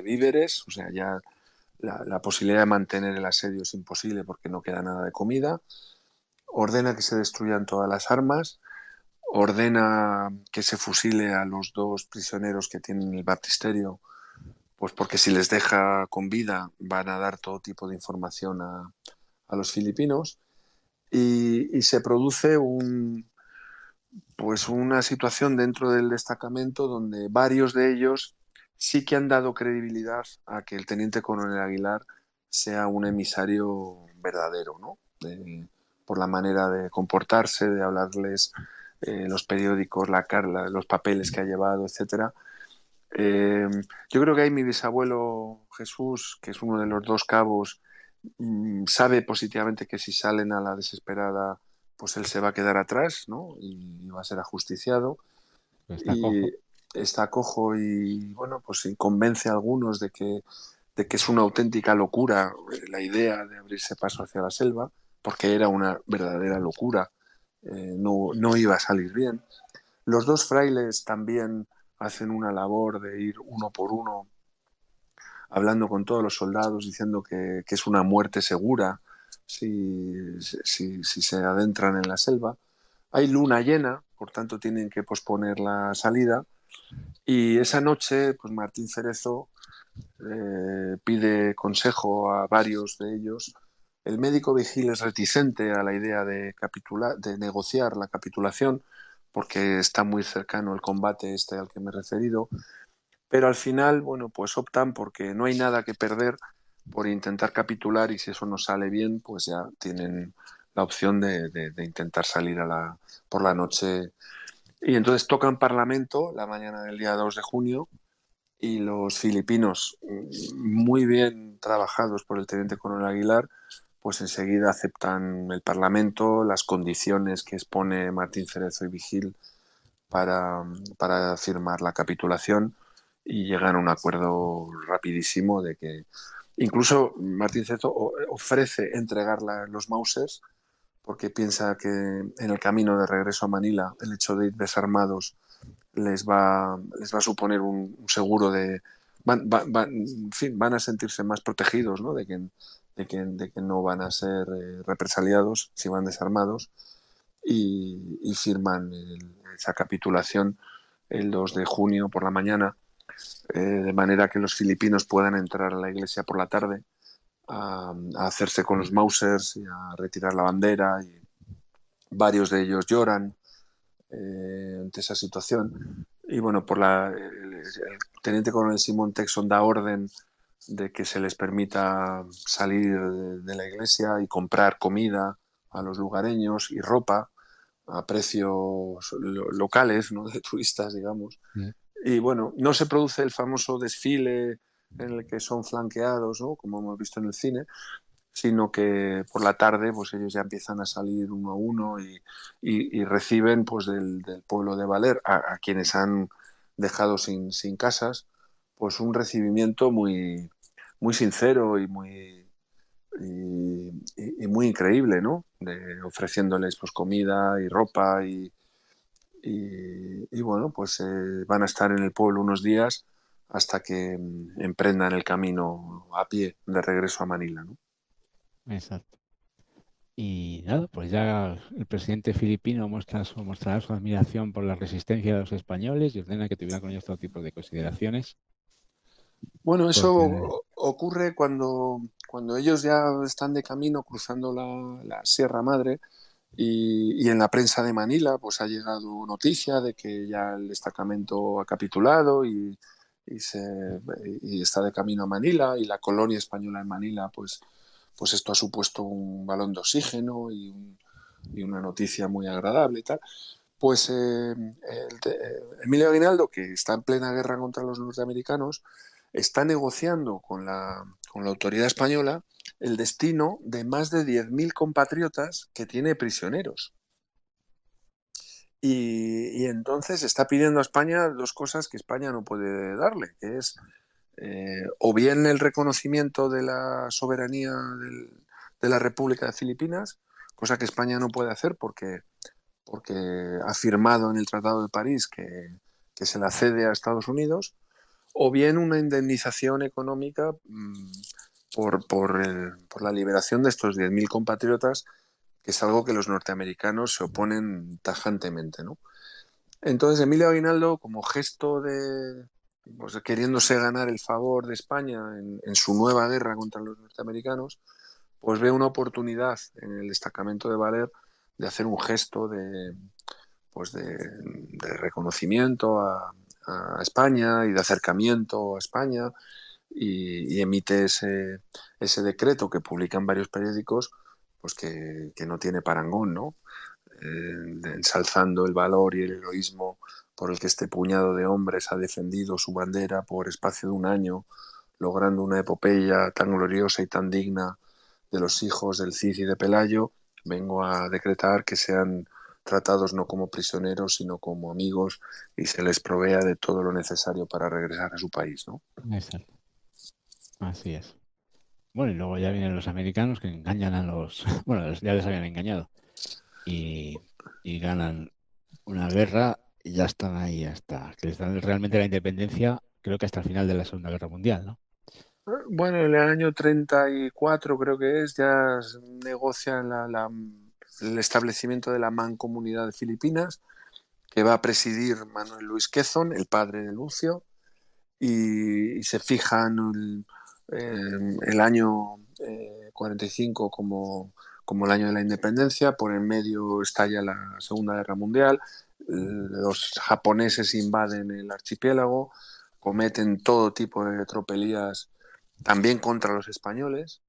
víveres, o sea, ya la posibilidad de mantener el asedio es imposible porque no queda nada de comida. Ordena que se destruyan todas las armas, ordena que se fusile a los 2 prisioneros que tienen el baptisterio, pues porque si les deja con vida van a dar todo tipo de información a los filipinos y se produce pues una situación dentro del destacamento donde varios de ellos sí que han dado credibilidad a que el teniente coronel Aguilar sea un emisario verdadero, ¿no? Por la manera de comportarse, de hablarles los periódicos, los papeles que ha llevado, etcétera. Yo creo que ahí mi bisabuelo Jesús, que es uno de los 2 cabos, sabe positivamente que si salen a la desesperada, pues él se va a quedar atrás, ¿no? Y va a ser ajusticiado. Está Y cojo. está cojo y, bueno, pues sí, convence a algunos de que es una auténtica locura la idea de abrirse paso hacia la selva, porque era una verdadera locura. No iba a salir bien. Los 2 frailes también hacen una labor de ir uno por uno hablando con todos los soldados, diciendo que es una muerte segura si se adentran en la selva. Hay luna llena, por tanto tienen que posponer la salida. Y esa noche, pues Martín Cerezo pide consejo a varios de ellos. El médico vigil es reticente a la idea de negociar la capitulación, porque está muy cercano el combate al que me he referido, pero al final, bueno, pues optan porque no hay nada que perder por intentar capitular y si eso no sale bien, pues ya tienen la opción de intentar salir por la noche. Y entonces tocan Parlamento la mañana del día 2 de junio y los filipinos, muy bien trabajados por el teniente coronel Aguilar, pues enseguida aceptan el Parlamento, las condiciones que expone Martín Cerezo y Vigil para firmar la capitulación y llegan a un acuerdo rapidísimo de que incluso Martín Cerezo ofrece entregar los Mausers porque piensa que en el camino de regreso a Manila el hecho de ir desarmados les va a suponer un seguro de... en fin, van a sentirse más protegidos, ¿no? de que no van a ser represaliados si van desarmados y firman esa capitulación el 2 de junio por la mañana, de manera que los filipinos puedan entrar a la iglesia por la tarde a hacerse con los Mausers y a retirar la bandera. Y varios de ellos lloran ante esa situación. Y bueno, el teniente coronel Simón Texon da orden de que se les permita salir de la iglesia y comprar comida a los lugareños y ropa a precios locales, ¿no? De turistas, digamos. Sí. Y bueno, no se produce el famoso desfile en el que son flanqueados, ¿no? Como hemos visto en el cine, sino que por la tarde pues ellos ya empiezan a salir uno a uno y reciben pues del pueblo de Valer a quienes han dejado sin casas, pues un recibimiento muy, muy sincero y muy increíble, ¿no? Ofreciéndoles pues comida y ropa y bueno, pues van a estar en el pueblo unos días hasta que emprendan el camino a pie de regreso a Manila, ¿no? Exacto. Y nada, pues ya el presidente filipino mostrará su admiración por la resistencia de los españoles y ordena que tuvieran con ellos todo tipo de consideraciones. Bueno, eso Porque ocurre cuando ellos ya están de camino cruzando la Sierra Madre Y en la prensa de Manila pues ha llegado noticia de que ya el destacamento ha capitulado y está de camino a Manila, y la colonia española en Manila pues esto ha supuesto un balón de oxígeno y una noticia muy agradable y tal. Pues Emilio Aguinaldo, que está en plena guerra contra los norteamericanos, está negociando con la autoridad española el destino de más de 10.000 compatriotas que tiene prisioneros. Y entonces está pidiendo a España dos cosas que España no puede darle, que es o bien el reconocimiento de la soberanía de la República de Filipinas, cosa que España no puede hacer porque ha firmado en el Tratado de París que se la cede a Estados Unidos, o bien una indemnización económica por la liberación de estos 10.000 compatriotas, que es algo que los norteamericanos se oponen tajantemente, ¿no? Entonces Emilio Aguinaldo, como gesto pues, queriéndose ganar el favor de España en su nueva guerra contra los norteamericanos, pues ve una oportunidad en el destacamento de Valer de hacer un gesto de reconocimiento a España y de acercamiento a España, y emite ese decreto que publican varios periódicos, pues que no tiene parangón, ¿no? Ensalzando el valor y el heroísmo por el que este puñado de hombres ha defendido su bandera por espacio de un año, logrando una epopeya tan gloriosa y tan digna de los hijos del Cid y de Pelayo. Vengo a decretar que sean tratados no como prisioneros, sino como amigos, y se les provea de todo lo necesario para regresar a su país, ¿no? Exacto. Así es. Bueno, y luego ya vienen los americanos que engañan a los... Bueno, ya les habían engañado. Y ganan una guerra y ya están ahí hasta que les dan realmente la independencia, creo que hasta el final de la Segunda Guerra Mundial, ¿no? Bueno, en el año 34 creo que es, ya negocian el establecimiento de la Mancomunidad de Filipinas, que va a presidir Manuel Luis Quezon, el padre de Lucio, y se fijan el año 45 como el año de la independencia. Por en medio estalla la Segunda Guerra Mundial, los japoneses invaden el archipiélago, cometen todo tipo de tropelías también contra los españoles,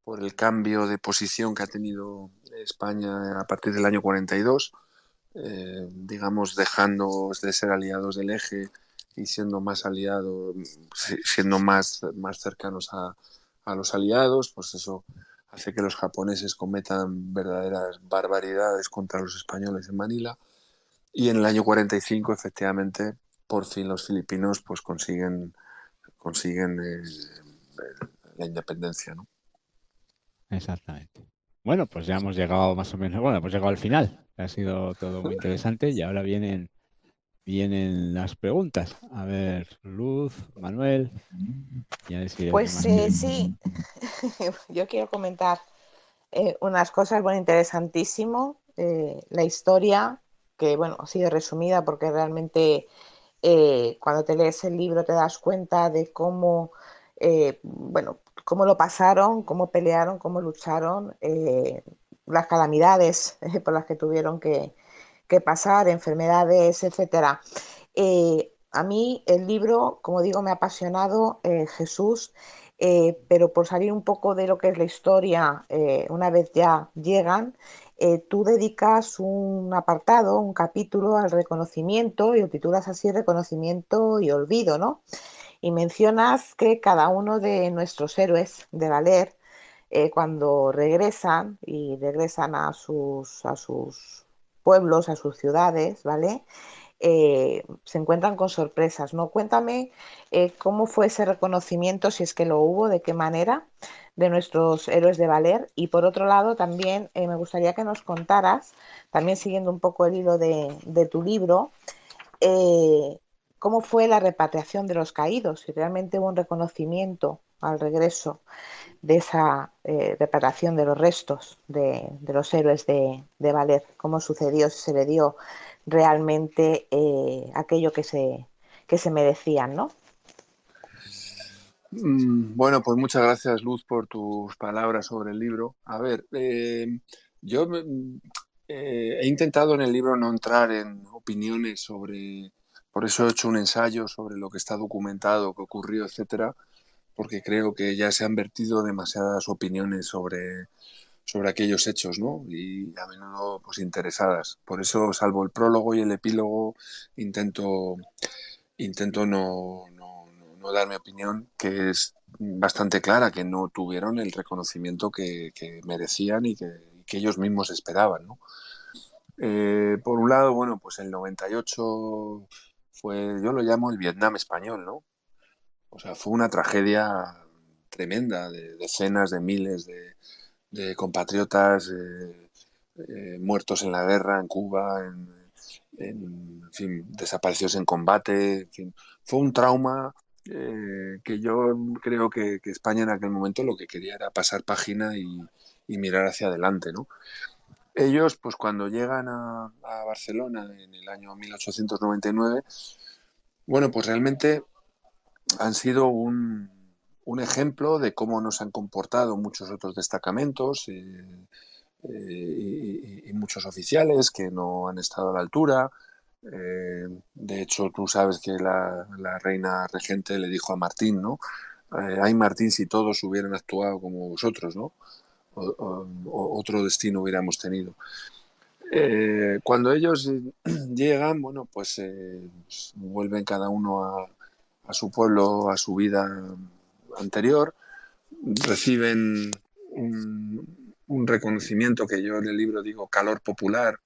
por el cambio de posición que ha tenido España a partir del año 42, digamos, dejando de ser aliados del eje y siendo más aliados, siendo más cercanos a los aliados. Pues eso hace que los japoneses cometan verdaderas barbaridades contra los españoles en Manila. Y en el año 45, efectivamente, por fin los filipinos pues consiguen la independencia, ¿no? Exactamente. Bueno, pues ya hemos llegado más o menos, bueno, hemos llegado al final. Ha sido todo muy interesante y ahora vienen las preguntas. A ver, Luz, Manuel, y a ver si alguien Pues más quiere. sí, yo quiero comentar unas cosas, bueno, interesantísimo. La historia, que bueno, ha sido resumida porque realmente cuando te lees el libro te das cuenta de cómo, bueno, cómo lo pasaron, cómo pelearon, cómo lucharon, las calamidades por las que tuvieron que pasar, enfermedades, etcétera. A mí el libro, como digo, me ha apasionado, Jesús, pero por salir un poco de lo que es la historia, una vez ya llegan, tú dedicas un apartado, un capítulo al reconocimiento y lo titulas así, Reconocimiento y Olvido, ¿no? Y mencionas que cada uno de nuestros héroes de Valer, cuando regresan y regresan a sus pueblos, a sus ciudades, ¿vale? Se encuentran con sorpresas, ¿no? Cuéntame cómo fue ese reconocimiento, si es que lo hubo, de qué manera, de nuestros héroes de Valer. Y por otro lado, también me gustaría que nos contaras, también siguiendo un poco el hilo de tu libro, eh, cómo fue la repatriación de los caídos, si realmente hubo un reconocimiento al regreso de esa reparación de los restos de los héroes de Valer, cómo sucedió, si se le dio realmente aquello que se merecían, ¿no? Bueno, pues muchas gracias, Luz, por tus palabras sobre el libro. A ver, yo He intentado en el libro no entrar en opiniones sobre, por eso he hecho un ensayo sobre lo que está documentado, qué ocurrió, etcétera, porque creo que ya se han vertido demasiadas opiniones sobre aquellos hechos, ¿no? Y a menudo pues interesadas. Por eso, salvo el prólogo y el epílogo, intento, intento no dar mi opinión, que es bastante clara, que no tuvieron el reconocimiento que merecían y que ellos mismos esperaban, ¿no? Por un lado, bueno, pues el 98 fue, yo lo llamo el Vietnam español, ¿no? O sea, fue una tragedia tremenda de decenas de miles de compatriotas muertos en la guerra, en Cuba, en fin, desaparecidos en combate. En fin, fue un trauma que yo creo que España en aquel momento lo que quería era pasar página y mirar hacia adelante, ¿no? Ellos, pues cuando llegan a Barcelona en el año 1899, bueno, pues realmente han sido un ejemplo de cómo nos han comportado muchos otros destacamentos y muchos oficiales que no han estado a la altura. De hecho, tú sabes que la reina regente le dijo a Martín, ¿no? Ay, Martín, si todos hubieran actuado como vosotros, ¿no? Otro destino hubiéramos tenido. Cuando ellos llegan, bueno, pues vuelven cada uno a su pueblo, a su vida anterior, reciben un reconocimiento que yo en el libro digo calor popular,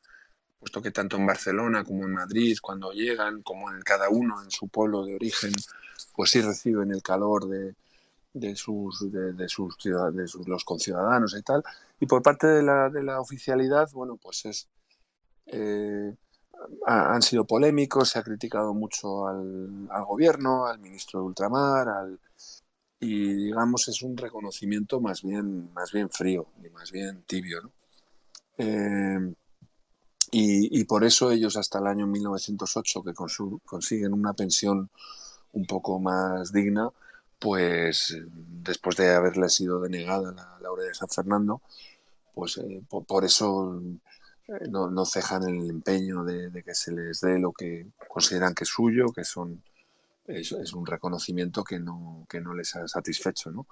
puesto que tanto en Barcelona como en Madrid, cuando llegan, como en cada uno en su pueblo de origen, pues sí reciben el calor de los conciudadanos y tal. Y por parte de la oficialidad, bueno, pues eh, han sido polémicos, se ha criticado mucho al gobierno, al ministro de Ultramar, y digamos es un reconocimiento más bien frío y más bien tibio, ¿no? Y por eso ellos hasta el año 1908, que consiguen una pensión un poco más digna, pues después de haberles sido denegada la Orden de San Fernando, pues por eso no cejan en el empeño de que se les dé lo que consideran que es suyo, que es un reconocimiento que no les ha satisfecho, ¿no?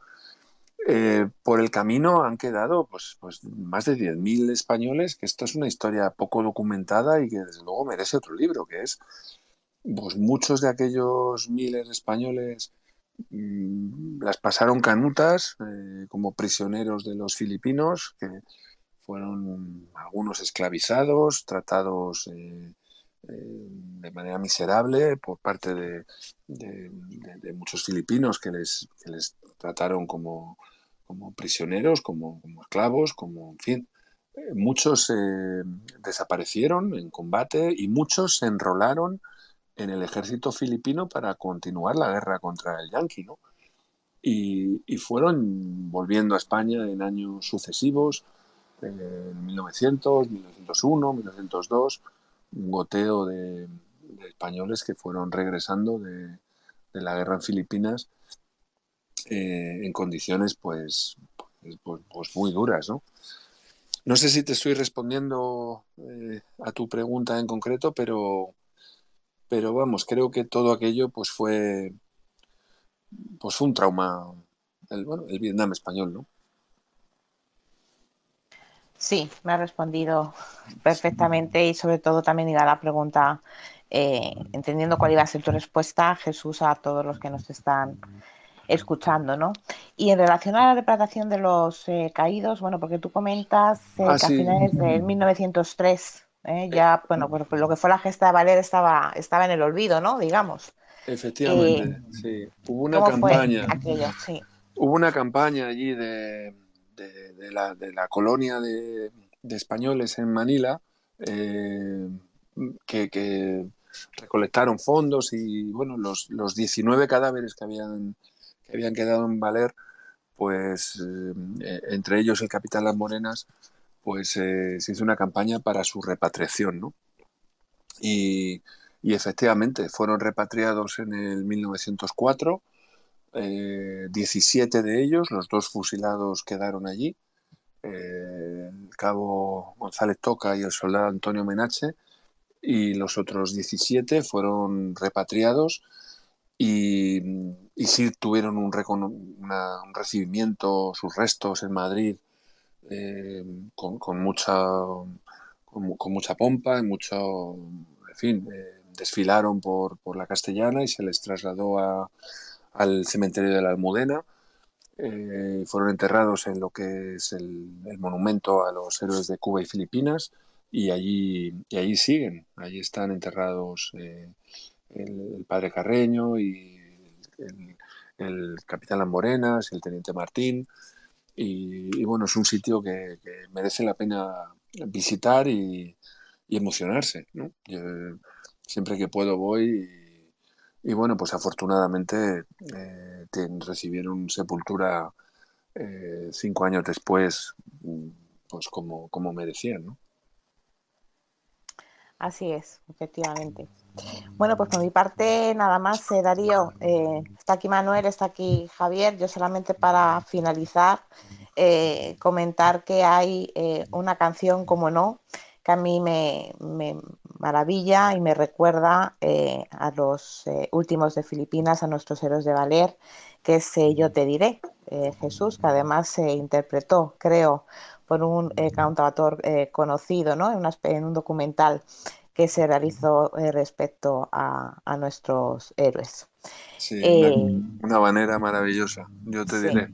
Por el camino han quedado pues más de 10.000 españoles, que esto es una historia poco documentada y que desde luego merece otro libro, que es pues muchos de aquellos miles de españoles las pasaron canutas como prisioneros de los filipinos, que fueron algunos esclavizados, tratados de manera miserable por parte de muchos filipinos que les trataron como prisioneros, como esclavos, como, en fin. Muchos desaparecieron en combate y muchos se enrolaron en el ejército filipino para continuar la guerra contra el yanqui, ¿no? Y fueron volviendo a España en años sucesivos, en 1900, 1901, 1902, un goteo de españoles que fueron regresando de la guerra en Filipinas en condiciones pues muy duras, ¿no? No sé si te estoy respondiendo a tu pregunta en concreto, pero vamos, creo que todo aquello pues fue un trauma, el Vietnam español, ¿no? Sí, me ha respondido perfectamente y sobre todo también iba la pregunta, entendiendo cuál iba a ser tu respuesta, Jesús, a todos los que nos están escuchando, ¿no? Y en relación a la reparación de los caídos, bueno, porque tú comentas Ah, que a sí, finales de 1903 ya, bueno, pues lo que fue la gesta de Valer estaba en el olvido, ¿no? Digamos. Eh, efectivamente, sí. ¿Cómo fue aquello? Sí. Hubo una campaña allí de la colonia de españoles en Manila eh, que recolectaron fondos y bueno, los 19 cadáveres que habían quedado en Valer, pues entre ellos el capitán Las Morenas, pues se hizo una campaña para su repatriación, ¿no? Y, y efectivamente fueron repatriados en el 1904. 17 de ellos, los dos fusilados quedaron allí. cabo González Toca y el soldado Antonio Menache, y los otros 17 fueron repatriados y sí tuvieron un recibimiento, sus restos en Madrid, con mucha pompa, en fin, desfilaron por la Castellana y se les trasladó al cementerio de la Almudena. Fueron enterrados en lo que es el monumento a los héroes de Cuba y Filipinas, y allí siguen, allí están enterrados el padre Carreño y el capitán Lamborenas y el teniente Martín, y bueno, es un sitio que merece la pena visitar y emocionarse, ¿no? Yo, siempre que puedo voy, y bueno, pues afortunadamente recibieron sepultura 5 años después, pues como merecían, ¿no? Así es, efectivamente. Bueno, pues por mi parte nada más, Darío. Está aquí Manuel, está aquí Javier. Yo solamente para finalizar comentar que hay una canción, como no, que a mí me maravilla y me recuerda a los últimos de Filipinas, a nuestros héroes de Valer, que es Yo te diré, Jesús, que además se interpretó, creo, por un cantautor conocido, ¿no? En un documental que se realizó respecto a nuestros héroes. Sí, Eh, una manera maravillosa, yo te sí, diré.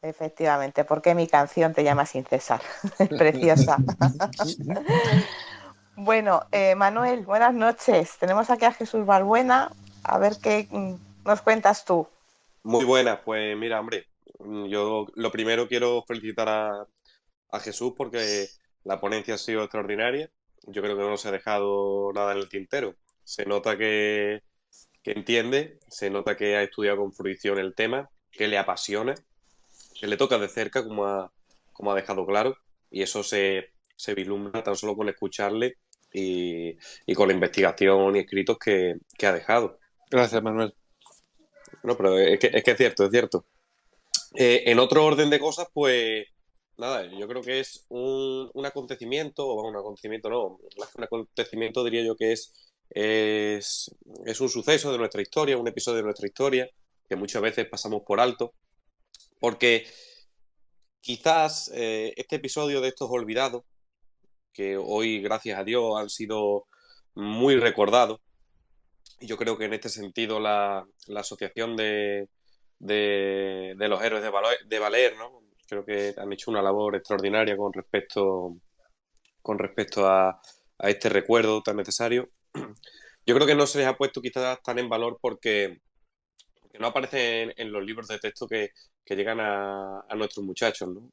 efectivamente, porque mi canción te llama sin cesar. Preciosa. Bueno, Manuel, buenas noches. Tenemos aquí a Jesús Balbuena. A ver qué nos cuentas tú. Muy buenas, pues mira, hombre, yo lo primero quiero felicitar a Jesús porque la ponencia ha sido extraordinaria. Yo creo que no se ha dejado nada en el tintero. Se nota que entiende, se nota que ha estudiado con fruición el tema, que le apasiona, que le toca de cerca, como ha dejado claro, y eso se vislumbra tan solo con escucharle y con la investigación y escritos que ha dejado. Gracias, Manuel. No, pero es que es cierto, es cierto. En otro orden de cosas, pues nada, yo creo que es un acontecimiento, o bueno, un acontecimiento no, más que un acontecimiento diría yo que es un suceso de nuestra historia, un episodio de nuestra historia, que muchas veces pasamos por alto, porque quizás este episodio de estos olvidados, que hoy, gracias a Dios, han sido muy recordados, y yo creo que en este sentido la asociación de los héroes de Valer, ¿no? Creo que han hecho una labor extraordinaria con respecto a este recuerdo tan necesario. Yo creo que no se les ha puesto quizás tan en valor porque no aparece en los libros de texto que llegan a nuestros muchachos, ¿no?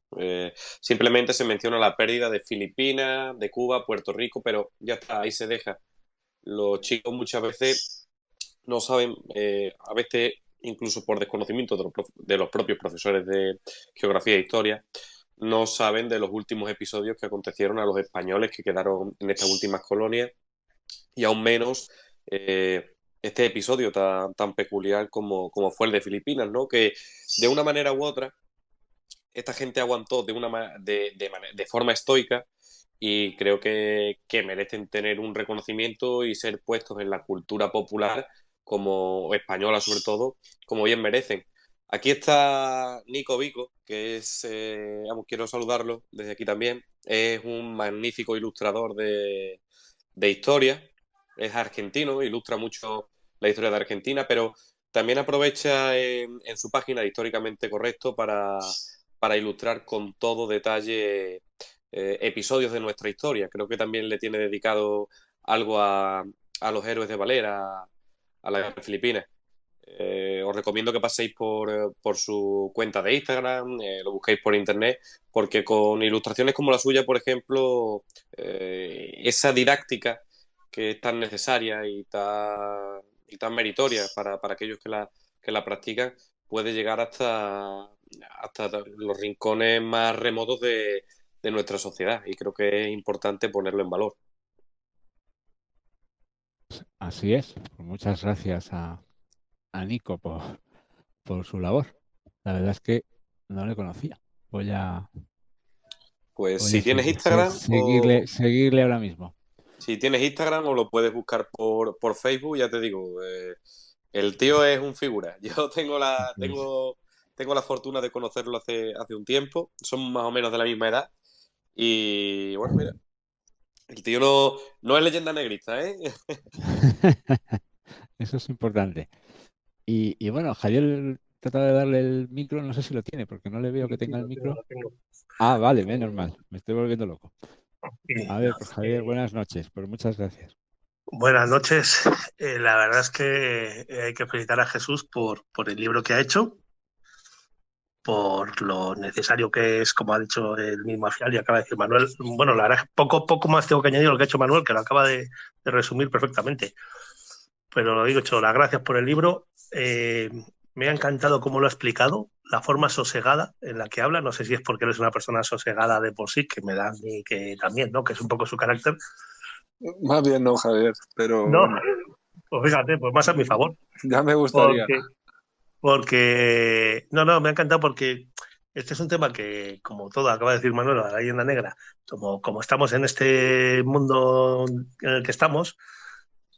Simplemente se menciona la pérdida de Filipinas, de Cuba, Puerto Rico, pero ya está, ahí se deja. Los chicos muchas veces no saben, a veces incluso por desconocimiento de los propios profesores de geografía e historia, no saben de los últimos episodios que acontecieron a los españoles que quedaron en estas últimas colonias, y aún menos este episodio tan peculiar como fue el de Filipinas, ¿no? Que de una manera u otra esta gente aguantó de forma estoica, y creo que merecen tener un reconocimiento y ser puestos en la cultura popular, como española sobre todo, como bien merecen. Aquí está Nico Vico, que quiero saludarlo desde aquí también. Es un magnífico ilustrador de historia, es argentino, ilustra mucho la historia de Argentina, pero también aprovecha en su página de Históricamente Correcto para ilustrar con todo detalle episodios de nuestra historia. Creo que también le tiene dedicado algo a los héroes de Valera, a la guerra de Filipinas. Os recomiendo que paséis por su cuenta de Instagram, lo busquéis por internet, porque con ilustraciones como la suya, por ejemplo, esa didáctica que es tan necesaria y tan meritoria para aquellos que la practican, puede llegar hasta los rincones más remotos de nuestra sociedad, y creo que es importante ponerlo en valor. Así es. Pues muchas gracias a Nico por su labor. La verdad es que no le conocía. Voy a Pues Oye, si tienes Instagram o seguirle ahora mismo. si tienes Instagram o lo puedes buscar por Facebook, ya te digo, el tío es un figura. Yo Pues, tengo la fortuna de conocerlo hace un tiempo. Somos más o menos de la misma edad. Y bueno, mira, el tío no es leyenda negrista, ¿eh? eso es importante. Y bueno, Javier trata de darle el micro, no sé si lo tiene, porque no le veo que Sí, sí, tenga el lo tengo, micro. lo tengo. Ah, vale, menos mal, me estoy volviendo loco. Sí, A ver, pues Javier, buenas noches, pues muchas gracias. buenas noches. La verdad es que hay que felicitar a Jesús por el libro que ha hecho, por lo necesario que es, como ha dicho el mismo al final y acaba de decir Manuel. Bueno, la verdad es que poco más tengo que añadir lo que ha hecho Manuel, que lo acaba de resumir perfectamente. Pero lo digo, hecho, las gracias por el libro. Me ha encantado cómo lo ha explicado, la forma sosegada en la que habla. No sé si es porque él es una persona sosegada de por sí, que me da a mí que también, ¿no? Que es un poco su carácter. Más bien no, Javier, pero No, bueno, pues fíjate, pues más a mi favor. ya me gustaría. Porque, no, me ha encantado porque este es un tema que, como todo acaba de decir Manuel, la leyenda negra, como estamos en este mundo en el que estamos,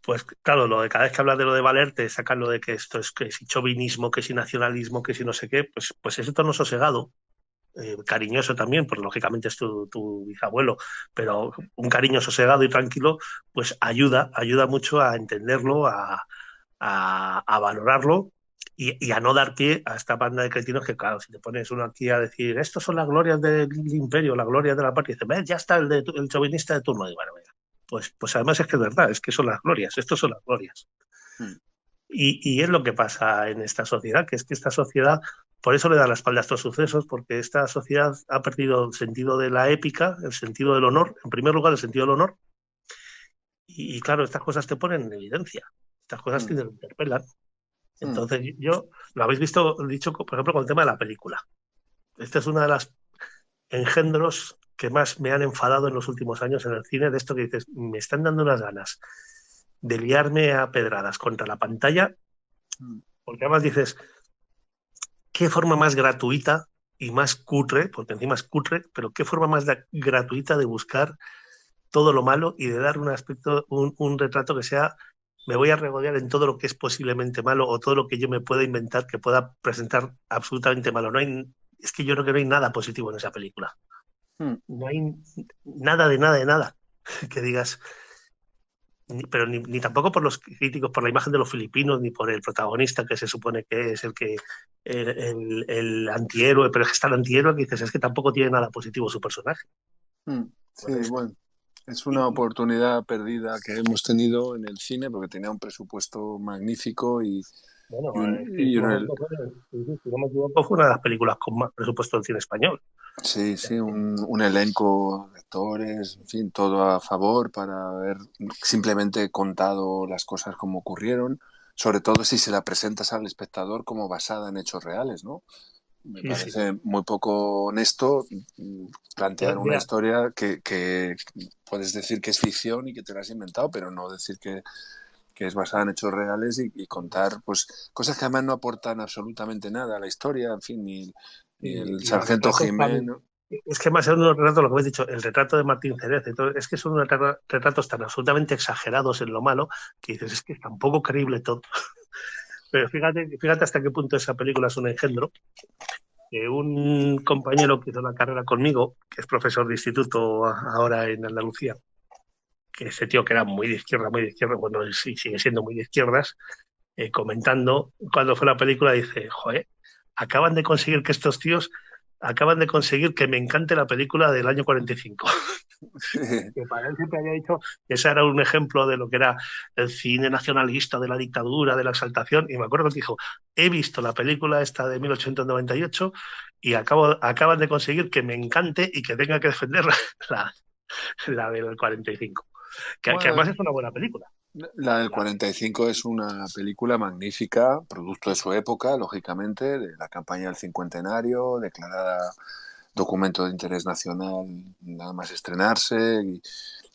pues claro, lo de cada vez que hablas de lo de Valer, te sacan lo de que esto es que si chauvinismo, que si nacionalismo, que si no sé qué, pues ese tono sosegado, cariñoso también, pues lógicamente es tu bisabuelo, pero un cariño sosegado y tranquilo, pues ayuda mucho a entenderlo, a valorarlo y a no dar pie a esta banda de cretinos que, claro, si te pones uno aquí a decir, estos son las glorias del imperio, las glorias de la patria, y dices, "Ves, ya está el chauvinista de turno", y bueno, venga. Pues además es que es verdad, es que son las glorias, estos son las glorias. Mm. Y es lo que pasa en esta sociedad, que es que esta sociedad, por eso le da la espalda a estos sucesos, porque esta sociedad ha perdido el sentido de la épica, el sentido del honor, en primer lugar el sentido del honor, y claro, estas cosas te ponen en evidencia, estas cosas te Mm. interpelan. Mm. Entonces, yo lo habéis visto, dicho, por ejemplo, con el tema de la película. Este es uno de los engendros que más me han enfadado en los últimos años en el cine, de esto que dices, me están dando unas ganas de liarme a pedradas contra la pantalla, Mm. porque además dices, qué forma más gratuita y más cutre, porque encima es cutre, pero qué forma más gratuita de buscar todo lo malo y de dar un aspecto, un retrato que sea, me voy a regodear en todo lo que es posiblemente malo o todo lo que yo me pueda inventar que pueda presentar absolutamente malo. Es que yo creo que no hay nada positivo en esa película. Mm. No hay nada de nada de nada que digas, pero ni tampoco por los críticos, por la imagen de los filipinos, ni por el protagonista que se supone que es el antihéroe, pero es que está el antihéroe que dices, es que tampoco tiene nada positivo su personaje. Mm. Sí, Entonces, bueno, es una y, oportunidad perdida que hemos tenido en el cine porque tenía un presupuesto magnífico bueno, y un, es que en y su un- momento si no me equivoco, fue una de las películas con más presupuesto del cine español. sí, sí, un elenco de actores, en fin, todo a favor para haber simplemente contado las cosas como ocurrieron, sobre todo si se la presentas al espectador como basada en hechos reales, ¿no? Me Sí, sí. parece muy poco honesto plantear una Mira, historia que puedes decir que es ficción y que te la has inventado, pero no decir que es basada en hechos reales y contar pues cosas que además no aportan absolutamente nada a la historia, en fin, ni el y los sargento retratos Jiménez. es que más de unos retratos, lo que habéis dicho, el retrato de Martín Cerez, es que son unos retratos tan absolutamente exagerados en lo malo que dices, es que es tan poco creíble todo. Pero fíjate hasta qué punto esa película es un engendro. Que un compañero que hizo la carrera conmigo, que es profesor de instituto ahora en Andalucía, que ese tío que era muy de izquierda, bueno, sí, sigue siendo muy de izquierdas, comentando cuando fue la película, dice, joder, acaban de conseguir que estos tíos, acaban de conseguir que me encante la película del año 45. Que para él siempre había dicho que ese era un ejemplo de lo que era el cine nacionalista, de la dictadura, de la exaltación, y me acuerdo que dijo, he visto la película esta de 1898 y acaban de conseguir que me encante y que tenga que defender la, la del 45. Que Bueno, además es una buena película. la del 45 es una película magnífica, producto de su época, lógicamente, de la campaña del cincuentenario, declarada documento de interés nacional nada más estrenarse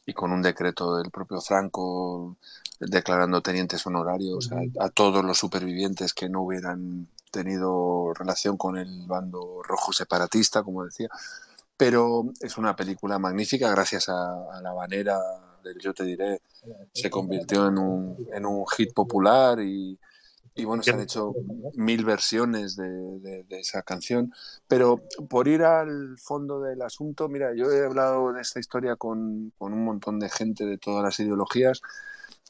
y con un decreto del propio Franco declarando tenientes honorarios a todos los supervivientes que no hubieran tenido relación con el bando rojo separatista, como decía. pero es una película magnífica gracias a la habanera del Yo te diré, se convirtió en un hit popular y bueno, se han hecho 1000 versiones de esa canción. Pero por ir al fondo del asunto, mira, yo he hablado de esta historia con un montón de gente de todas las ideologías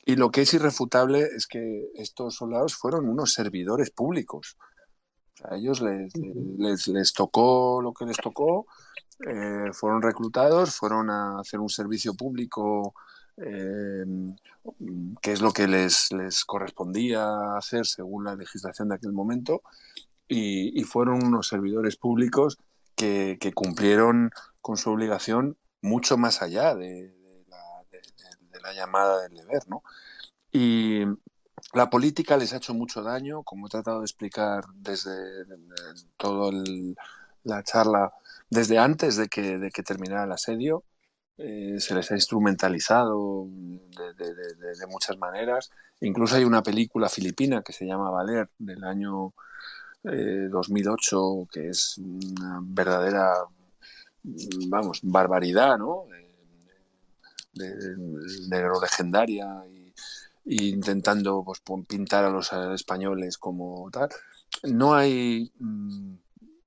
y lo que es irrefutable es que estos soldados fueron unos servidores públicos. A ellos les tocó lo que les tocó, fueron reclutados, fueron a hacer un servicio público, eh, que es lo que les correspondía hacer según la legislación de aquel momento, y fueron unos servidores públicos que cumplieron con su obligación mucho más allá de la llamada del deber, ¿no? Y la política les ha hecho mucho daño, como he tratado de explicar desde toda la charla, desde antes de que terminara el asedio. Se les ha instrumentalizado de muchas maneras. Incluso hay una película filipina que se llama Valer, del año 2008, que es una verdadera, vamos, barbaridad, ¿no? De lo legendaria y intentando pues, pintar a los españoles como tal. No hay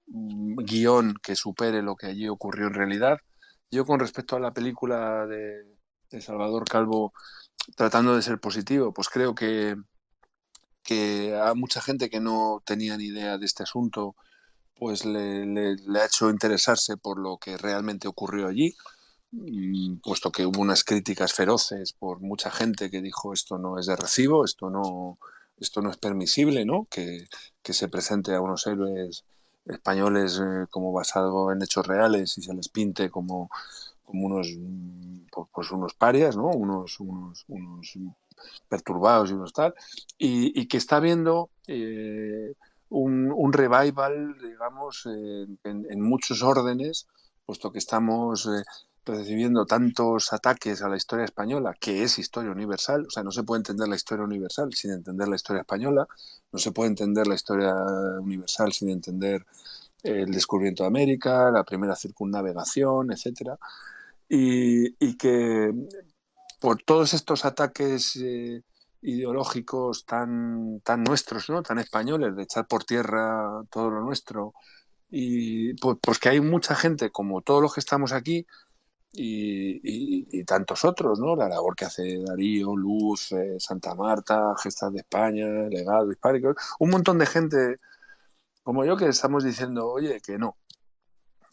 guión que supere lo que allí ocurrió en realidad. Yo con respecto a la película de Salvador Calvo, tratando de ser positivo, pues creo que a mucha gente que no tenía ni idea de este asunto, pues le ha hecho interesarse por lo que realmente ocurrió allí, puesto que hubo unas críticas feroces por mucha gente que dijo esto no es de recibo, esto no es permisible, ¿no? Que se presente a unos héroes españoles como basado en hechos reales y se les pinte como unos, pues unos parias, ¿no? Unos perturbados y unos tal, y que está habiendo un revival, digamos, en muchos órdenes, puesto que estamos recibiendo tantos ataques a la historia española, que es historia universal. O sea, no se puede entender la historia universal sin entender la historia española, no se puede entender la historia universal sin entender el descubrimiento de América, la primera circunnavegación, etcétera, y que por todos estos ataques ideológicos tan nuestros, ¿no? Tan españoles, de echar por tierra todo lo nuestro, y pues que hay mucha gente como todos los que estamos aquí y tantos otros, ¿no? La labor que hace Darío, Luz, Santa Marta, Gestas de España, Legado Hispánico, un montón de gente como yo que estamos diciendo, oye, que no,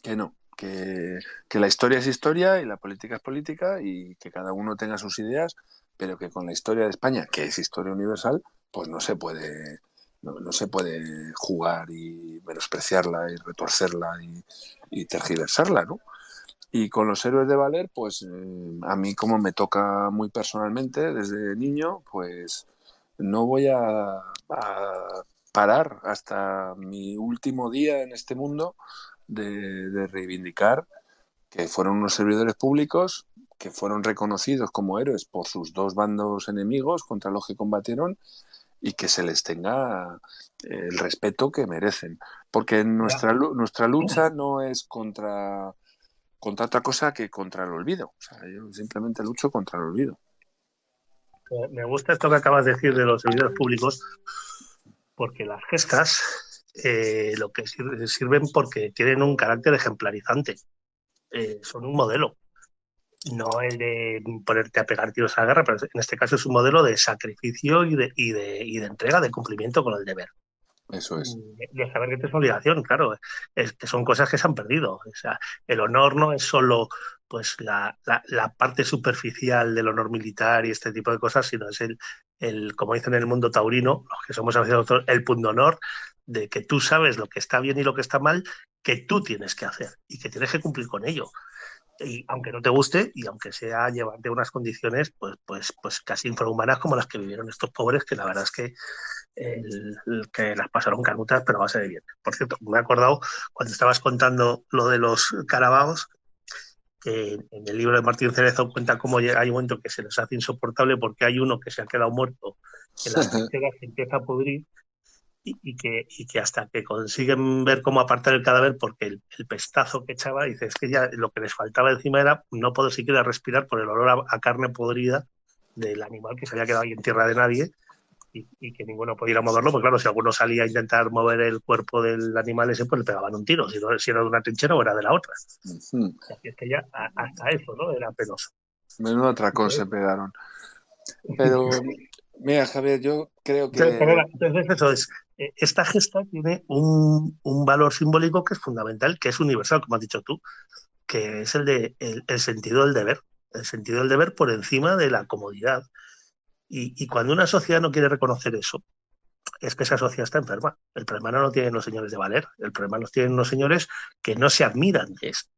que no, que la historia es historia y la política es política y que cada uno tenga sus ideas, pero que con la historia de España, que es historia universal, pues no se puede jugar y menospreciarla y retorcerla y tergiversarla, ¿no? Y con los héroes de Valer, pues a mí como me toca muy personalmente desde niño, pues no voy a parar hasta mi último día en este mundo de reivindicar que fueron unos servidores públicos que fueron reconocidos como héroes por sus dos bandos enemigos contra los que combatieron y que se les tenga el respeto que merecen. Porque nuestra lucha no es contra otra cosa que contra el olvido. O sea, yo simplemente lucho contra el olvido. Me gusta esto que acabas de decir de los servidores públicos, porque las gestas lo que sirven porque tienen un carácter ejemplarizante. Son un modelo, no el de ponerte a pegar tiros a la guerra, pero en este caso es un modelo de sacrificio y de entrega, de cumplimiento con el deber. Eso es. De saber que es obligación, claro, es que son cosas que se han perdido. O sea, el honor no es solo pues la parte superficial del honor militar y este tipo de cosas, sino es como dicen en el mundo taurino, los que somos aficionados, el pundonor, de que tú sabes lo que está bien y lo que está mal, que tú tienes que hacer y que tienes que cumplir con ello. Y aunque no te guste y aunque sea llevarte a unas condiciones pues casi infrahumanas como las que vivieron estos pobres, que la verdad es que que las pasaron canutas, pero a base de bien. Por cierto, me he acordado cuando estabas contando lo de los carabaos, que en el libro de Martín Cerezo cuenta cómo hay un momento que se les hace insoportable porque hay uno que se ha quedado muerto, que la trinchera se empieza a pudrir y que hasta que consiguen ver cómo apartar el cadáver, porque el pestazo que echaba, dice, es que ya lo que les faltaba encima era no poder siquiera respirar por el olor a carne podrida del animal que se había quedado ahí en tierra de nadie y que ninguno pudiera moverlo, porque claro, si alguno salía a intentar mover el cuerpo del animal ese, pues le pegaban un tiro, si era de una trinchera o era de la otra. Ujú. Así es que ya hasta eso, ¿no? Era penoso. Menudo atracón se pegaron. Pero, mira, Javier, yo creo que... Entonces eso es, esta gesta tiene un valor simbólico que es fundamental, que es universal, como has dicho tú, que es el sentido del deber, el sentido del deber por encima de la comodidad. Y cuando una sociedad no quiere reconocer eso, es que esa sociedad está enferma. El problema no lo tienen los señores de Valer, el problema lo tienen los señores que no se admiran de esto.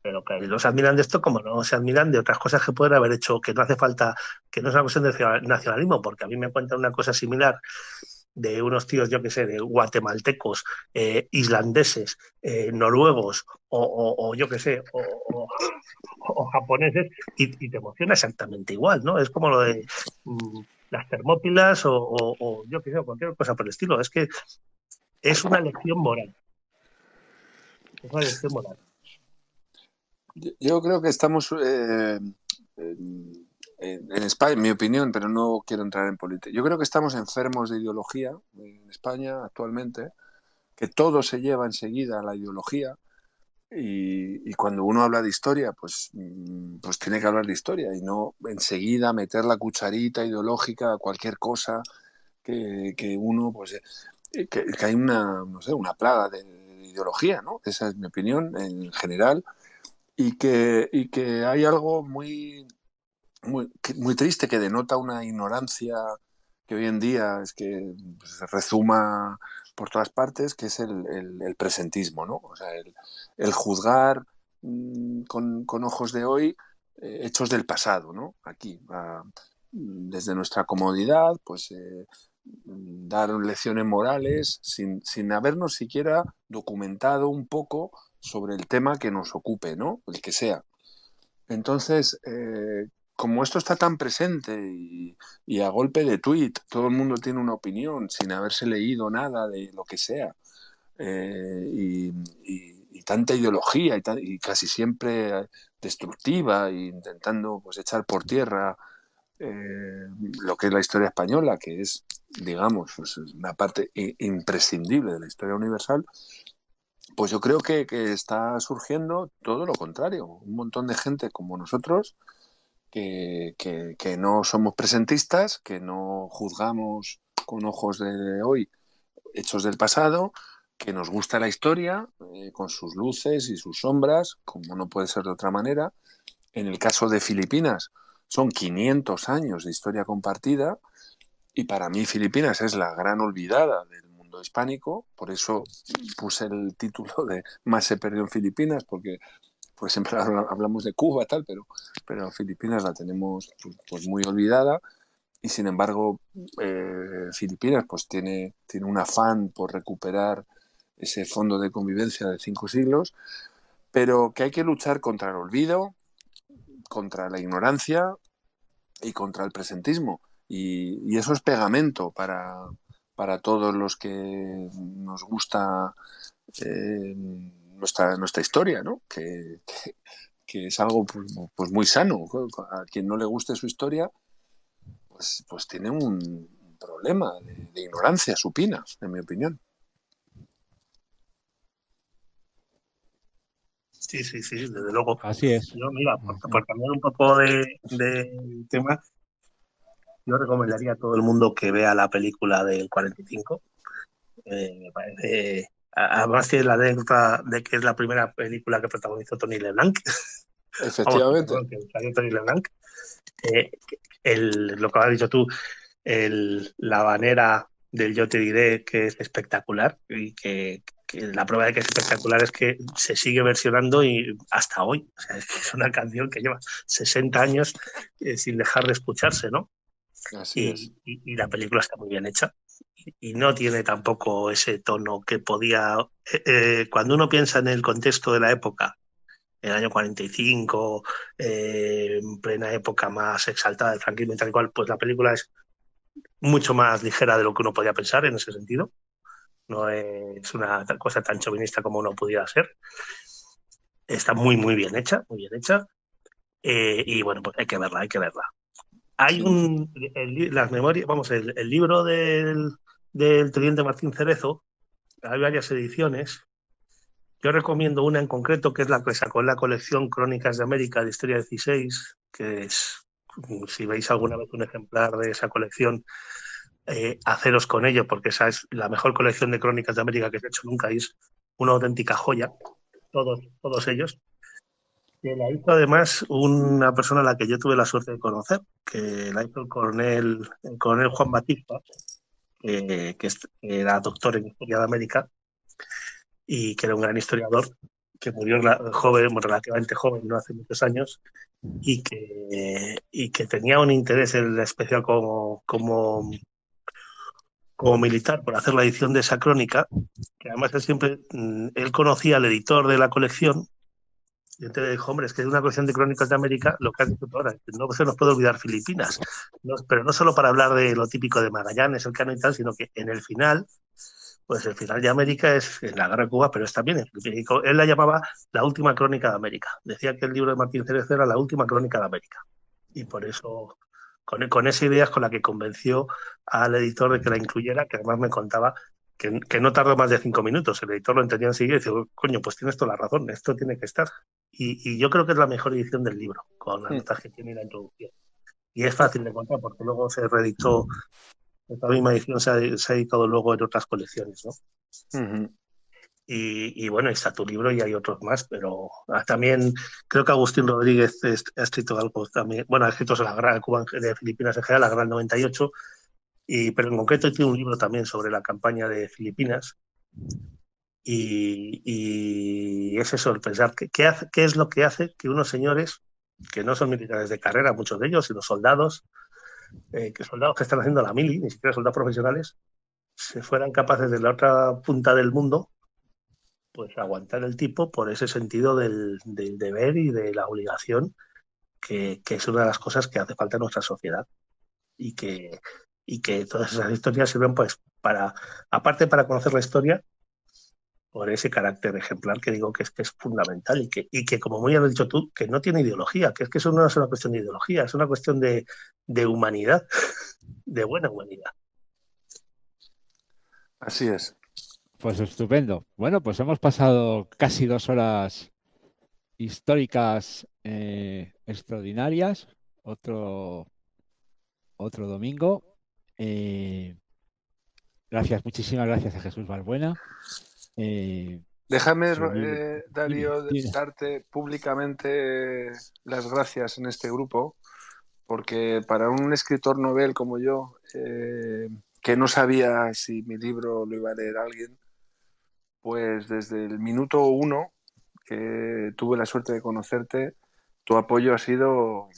Pero que no se admiran de esto como no se admiran de otras cosas que pueden haber hecho, que no hace falta, que no es una cuestión de nacionalismo, porque a mí me cuentan una cosa similar de unos tíos, yo qué sé, de guatemaltecos, islandeses, noruegos o yo qué sé, o japoneses, y te emociona exactamente igual, ¿no? Es como lo de las Termópilas o yo qué sé, cualquier cosa por el estilo. Es que es una lección moral. Es una lección moral. Yo creo que estamos en España, en mi opinión, pero no quiero entrar en política. Yo creo que estamos enfermos de ideología en España actualmente, que todo se lleva enseguida a la ideología y cuando uno habla de historia, pues tiene que hablar de historia y no enseguida meter la cucharita ideológica a cualquier cosa que uno, pues, que hay una, no sé, una plaga de ideología, ¿no? Esa es mi opinión en general. Y que hay algo muy triste que denota una ignorancia que hoy en día es que pues, se rezuma por todas partes, que es el presentismo, ¿no? O sea, el juzgar con ojos de hoy hechos del pasado, ¿no? Aquí, desde nuestra comodidad, pues dar lecciones morales sin habernos siquiera documentado un poco sobre el tema que nos ocupe, ¿no? El que sea. Entonces, como esto está tan presente y a golpe de tuit todo el mundo tiene una opinión sin haberse leído nada de lo que sea, y tanta ideología y casi siempre destructiva e intentando pues echar por tierra lo que es la historia española, que es, digamos, pues, una parte imprescindible de la historia universal, pues yo creo que está surgiendo todo lo contrario. Un montón de gente como nosotros que no somos presentistas, que no juzgamos con ojos de hoy hechos del pasado, que nos gusta la historia con sus luces y sus sombras, como no puede ser de otra manera. En el caso de Filipinas, son 500 años de historia compartida y para mí Filipinas es la gran olvidada del mundo hispánico, por eso puse el título de Más se perdió en Filipinas, porque pues siempre hablamos de Cuba tal, pero Filipinas la tenemos pues muy olvidada y sin embargo Filipinas pues tiene un afán por recuperar ese fondo de convivencia de 5 siglos, pero que hay que luchar contra el olvido, contra la ignorancia y contra el presentismo. Y eso es pegamento para todos los que nos gusta nuestra historia, ¿no? Que es algo pues muy sano. A quien no le guste su historia, pues tiene un problema de ignorancia supina, en mi opinión. Sí, desde luego. Así es. Yo, mira, por cambiar un poco de tema, yo recomendaría a todo el mundo que vea la película del 45. Me parece. Además, tiene la anécdota de que es la primera película que protagonizó Tony LeBlanc. Efectivamente. Vamos, que salió Tony LeBlanc. Lo que has dicho tú, la habanera del Yo te diré, que es espectacular y que la prueba de que es espectacular es que se sigue versionando y hasta hoy. O sea, es una canción que lleva 60 años sin dejar de escucharse, ¿no? Así es. Y la película está muy bien hecha y no tiene tampoco ese tono que podía... cuando uno piensa en el contexto de la época, el año 45, en plena época más exaltada del franquismo y tal cual, pues la película es mucho más ligera de lo que uno podía pensar en ese sentido. No es una cosa tan chauvinista como uno pudiera ser. Está muy, muy bien hecha, muy bien hecha. Y bueno, pues hay que verla, hay que verla. Hay las memorias, vamos, el libro del teniente Martín Cerezo, hay varias ediciones. Yo recomiendo una en concreto, que es la que sacó en la colección Crónicas de América de Historia 16, que es, si veis alguna vez un ejemplar de esa colección, haceros con ello, porque esa es la mejor colección de Crónicas de América que se ha hecho nunca, y es una auténtica joya, todos ellos. Que la hizo además una persona a la que yo tuve la suerte de conocer, que la hizo el coronel Juan Batista, que era doctor en Historia de América y que era un gran historiador, que murió joven, relativamente joven, no hace muchos años, y que tenía un interés especial como militar por hacer la edición de esa crónica, que además él conocía al editor de la colección. Y entonces dijo, hombre, es que es una colección de crónicas de América, lo que has dicho tú ahora, no se nos puede olvidar Filipinas, no, pero no solo para hablar de lo típico de Magallanes, el Cano y tal, sino que en el final, pues el final de América es en la Guerra de Cuba, pero es también en Filipinas. Él la llamaba la última crónica de América. Decía que el libro de Martín Cerezo era la última crónica de América. Y por eso, con esa idea es con la que convenció al editor de que la incluyera, que además me contaba que no tardó más de 5 minutos. El editor lo entendía enseguida y dice, coño, pues tienes toda la razón, esto tiene que estar. Y yo creo que es la mejor edición del libro, con las notas que tiene la introducción. Y es fácil de encontrar porque luego se reeditó, esta misma edición se ha editado luego en otras colecciones, ¿no? Y bueno, está tu libro y hay otros más, pero también creo que Agustín Rodríguez ha escrito algo también, bueno, ha escrito sobre la guerra de Cuba, de Filipinas en general, la guerra del 98, pero en concreto tiene un libro también sobre la campaña de Filipinas. Y es eso, el pensar qué es lo que hace que unos señores, que no son militares de carrera, muchos de ellos, sino soldados que están haciendo la mili, ni siquiera soldados profesionales, se fueran capaces de la otra punta del mundo, pues aguantar el tipo por ese sentido del deber y de la obligación, que es una de las cosas que hace falta en nuestra sociedad. Y que todas esas historias sirven, pues, aparte para conocer la historia, por ese carácter ejemplar que digo que es fundamental y que, como muy bien has dicho tú, que no tiene ideología, que es que eso no es una cuestión de ideología, es una cuestión de humanidad, de buena humanidad. Así es. Pues estupendo. Bueno, pues hemos pasado casi 2 horas históricas extraordinarias. Otro domingo. Gracias, muchísimas gracias a Jesús Balbuena. Déjame, Dime, Darío, dime. darte públicamente las gracias en este grupo, porque para un escritor novel como yo, que no sabía si mi libro lo iba a leer alguien, pues desde el minuto 1 que tuve la suerte de conocerte, tu apoyo ha sido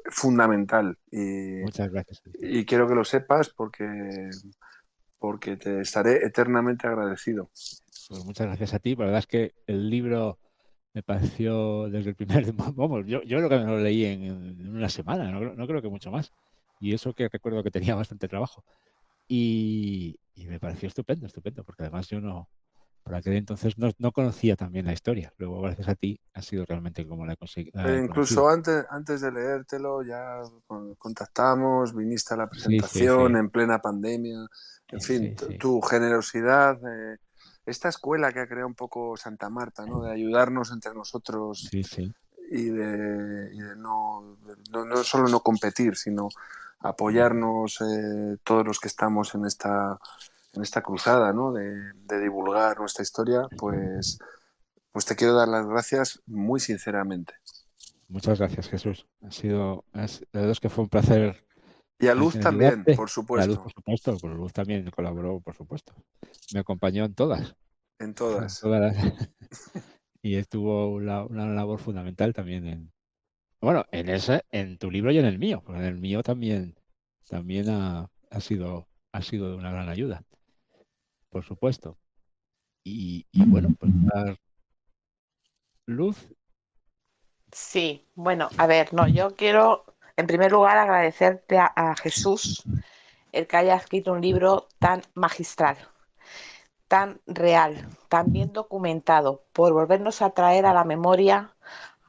fundamental Muchas gracias. y quiero que lo sepas porque te estaré eternamente agradecido. Pues muchas gracias a ti. La verdad es que el libro me pareció desde el primer... Vamos, yo creo que me lo leí en una semana, no creo que mucho más. Y eso que recuerdo que tenía bastante trabajo. Y me pareció estupendo, estupendo, porque además yo por aquel entonces no conocía también la historia. Luego, gracias a ti, ha sido realmente como la he conocido. Incluso antes de leértelo ya contactamos, viniste a la Sí, sí, presentación sí. en plena pandemia, en fin, Sí, sí. tu generosidad, esta escuela que ha creado un poco Santa Marta, ¿no? De ayudarnos entre nosotros Sí, sí. y de no solo no competir, sino apoyarnos todos los que estamos en esta cruzada, ¿no? De divulgar nuestra historia, pues te quiero dar las gracias muy sinceramente. Muchas gracias, Jesús. La verdad es que fue un placer Y a Luz también, ayudarte. por Y a Luz, supuesto, por supuesto, pues Luz también colaboró, por supuesto. Me acompañó en todas. en En todas. todas y estuvo una labor fundamental también bueno, en tu libro y en el mío, porque en el mío también ha sido de una gran ayuda, por supuesto. Y bueno, pues Luz. Sí, bueno, a ver, no, yo quiero En primer lugar, agradecerte a Jesús el que haya escrito un libro tan magistral, tan real, tan bien documentado, por volvernos a traer a la memoria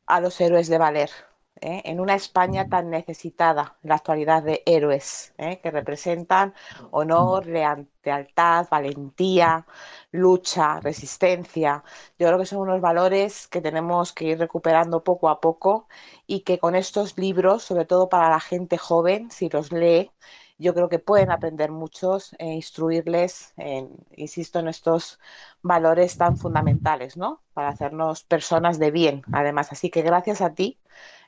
a los héroes de Valer, en una España tan necesitada en la actualidad de héroes, que representan honor, lealtad, valentía, lucha, resistencia. Yo creo que son unos valores que tenemos que ir recuperando poco a poco y que con estos libros, sobre todo para la gente joven, si los lee, yo creo que pueden aprender muchos e instruirles, insisto, en estos valores tan fundamentales, ¿no? Para hacernos personas de bien, además. Así que gracias a ti,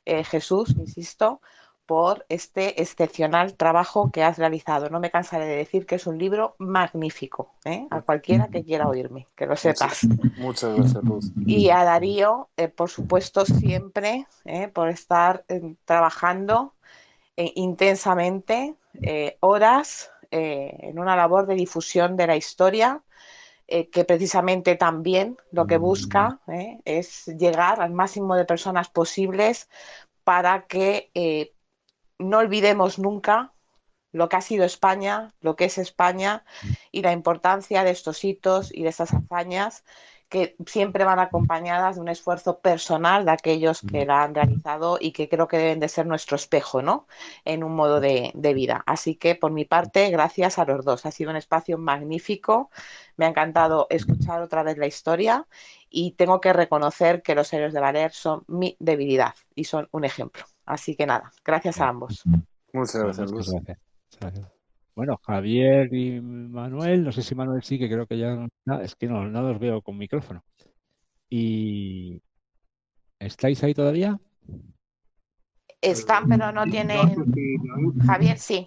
Jesús, insisto, por este excepcional trabajo que has realizado. No me cansaré de decir que es un libro magnífico, a cualquiera que quiera oírme, que lo sepas. Muchas gracias, Ruth. Y a Darío, por supuesto, siempre, por estar trabajando intensamente, horas, en una labor de difusión de la historia, que precisamente también lo que busca es llegar al máximo de personas posibles para que no olvidemos nunca lo que ha sido España, lo que es España y la importancia de estos hitos y de estas hazañas que siempre van acompañadas de un esfuerzo personal de aquellos que la han realizado y que creo que deben de ser nuestro espejo, ¿no? En un modo de vida. Así que por mi parte, gracias a los dos. Ha sido un espacio magnífico. Me ha encantado escuchar otra vez la historia y tengo que reconocer que los héroes de Valer son mi debilidad y son un ejemplo. Así que nada, gracias a ambos. Muchas Bueno, gracias, muchas Ruth. gracias. Gracias. Bueno, Javier y Manuel, no sé si Manuel sí, que creo que ya es que no los veo con micrófono. ¿Y estáis ahí todavía? Están, pero no tienen. Javier sí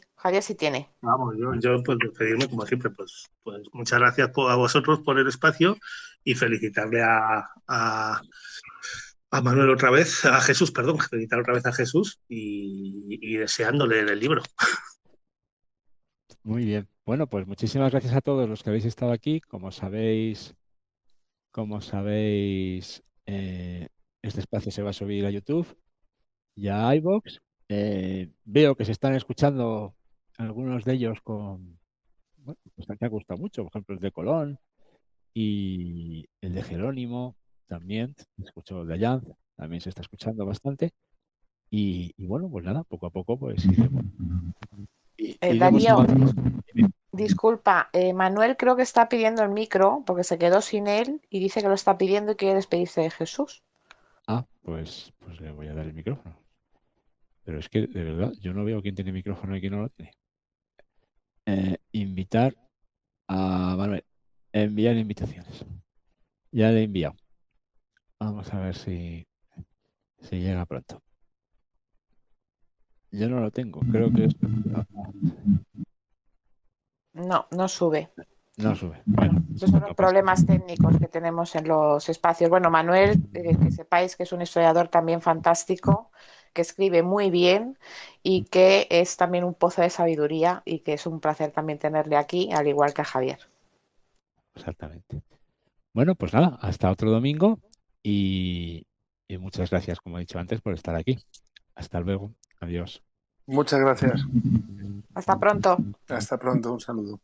tiene. Vamos, yo pues despedirme como siempre, pues muchas gracias a vosotros por el espacio y felicitarle a Manuel otra vez, a Jesús, perdón, felicitar otra vez a Jesús y deseándole el libro. Muy bien. Bueno, pues muchísimas gracias a todos los que habéis estado aquí. Como sabéis, este espacio se va a subir a YouTube y a iVoox. Veo que se están escuchando algunos de ellos bueno, pues me ha gustado mucho, por ejemplo, el de Colón y el de Jerónimo también. Escucho el de Allanz, también se está escuchando bastante. Y bueno, pues nada, poco a poco pues iremos Darío, avanzando. disculpa, Manuel creo que está pidiendo el micro porque se quedó sin él y dice que lo está pidiendo y quiere despedirse de Jesús. Pues le voy a dar el micrófono. Pero es que, de verdad, yo no veo quién tiene micrófono y quién no lo tiene. Invitar a Manuel. Enviar invitaciones. Ya le he enviado. Vamos a ver si llega pronto. Yo no lo tengo. Creo que No sube. no sube. Bueno, Esos son los problemas técnicos que tenemos en los espacios. Bueno, Manuel, que sepáis que es un historiador también fantástico, que escribe muy bien y que es también un pozo de sabiduría y que es un placer también tenerle aquí, al igual que a Javier. Exactamente. Bueno, pues nada, hasta otro domingo y muchas gracias, como he dicho antes, por estar aquí. Hasta luego. Adiós. Muchas gracias. Hasta pronto. Hasta pronto. Un saludo.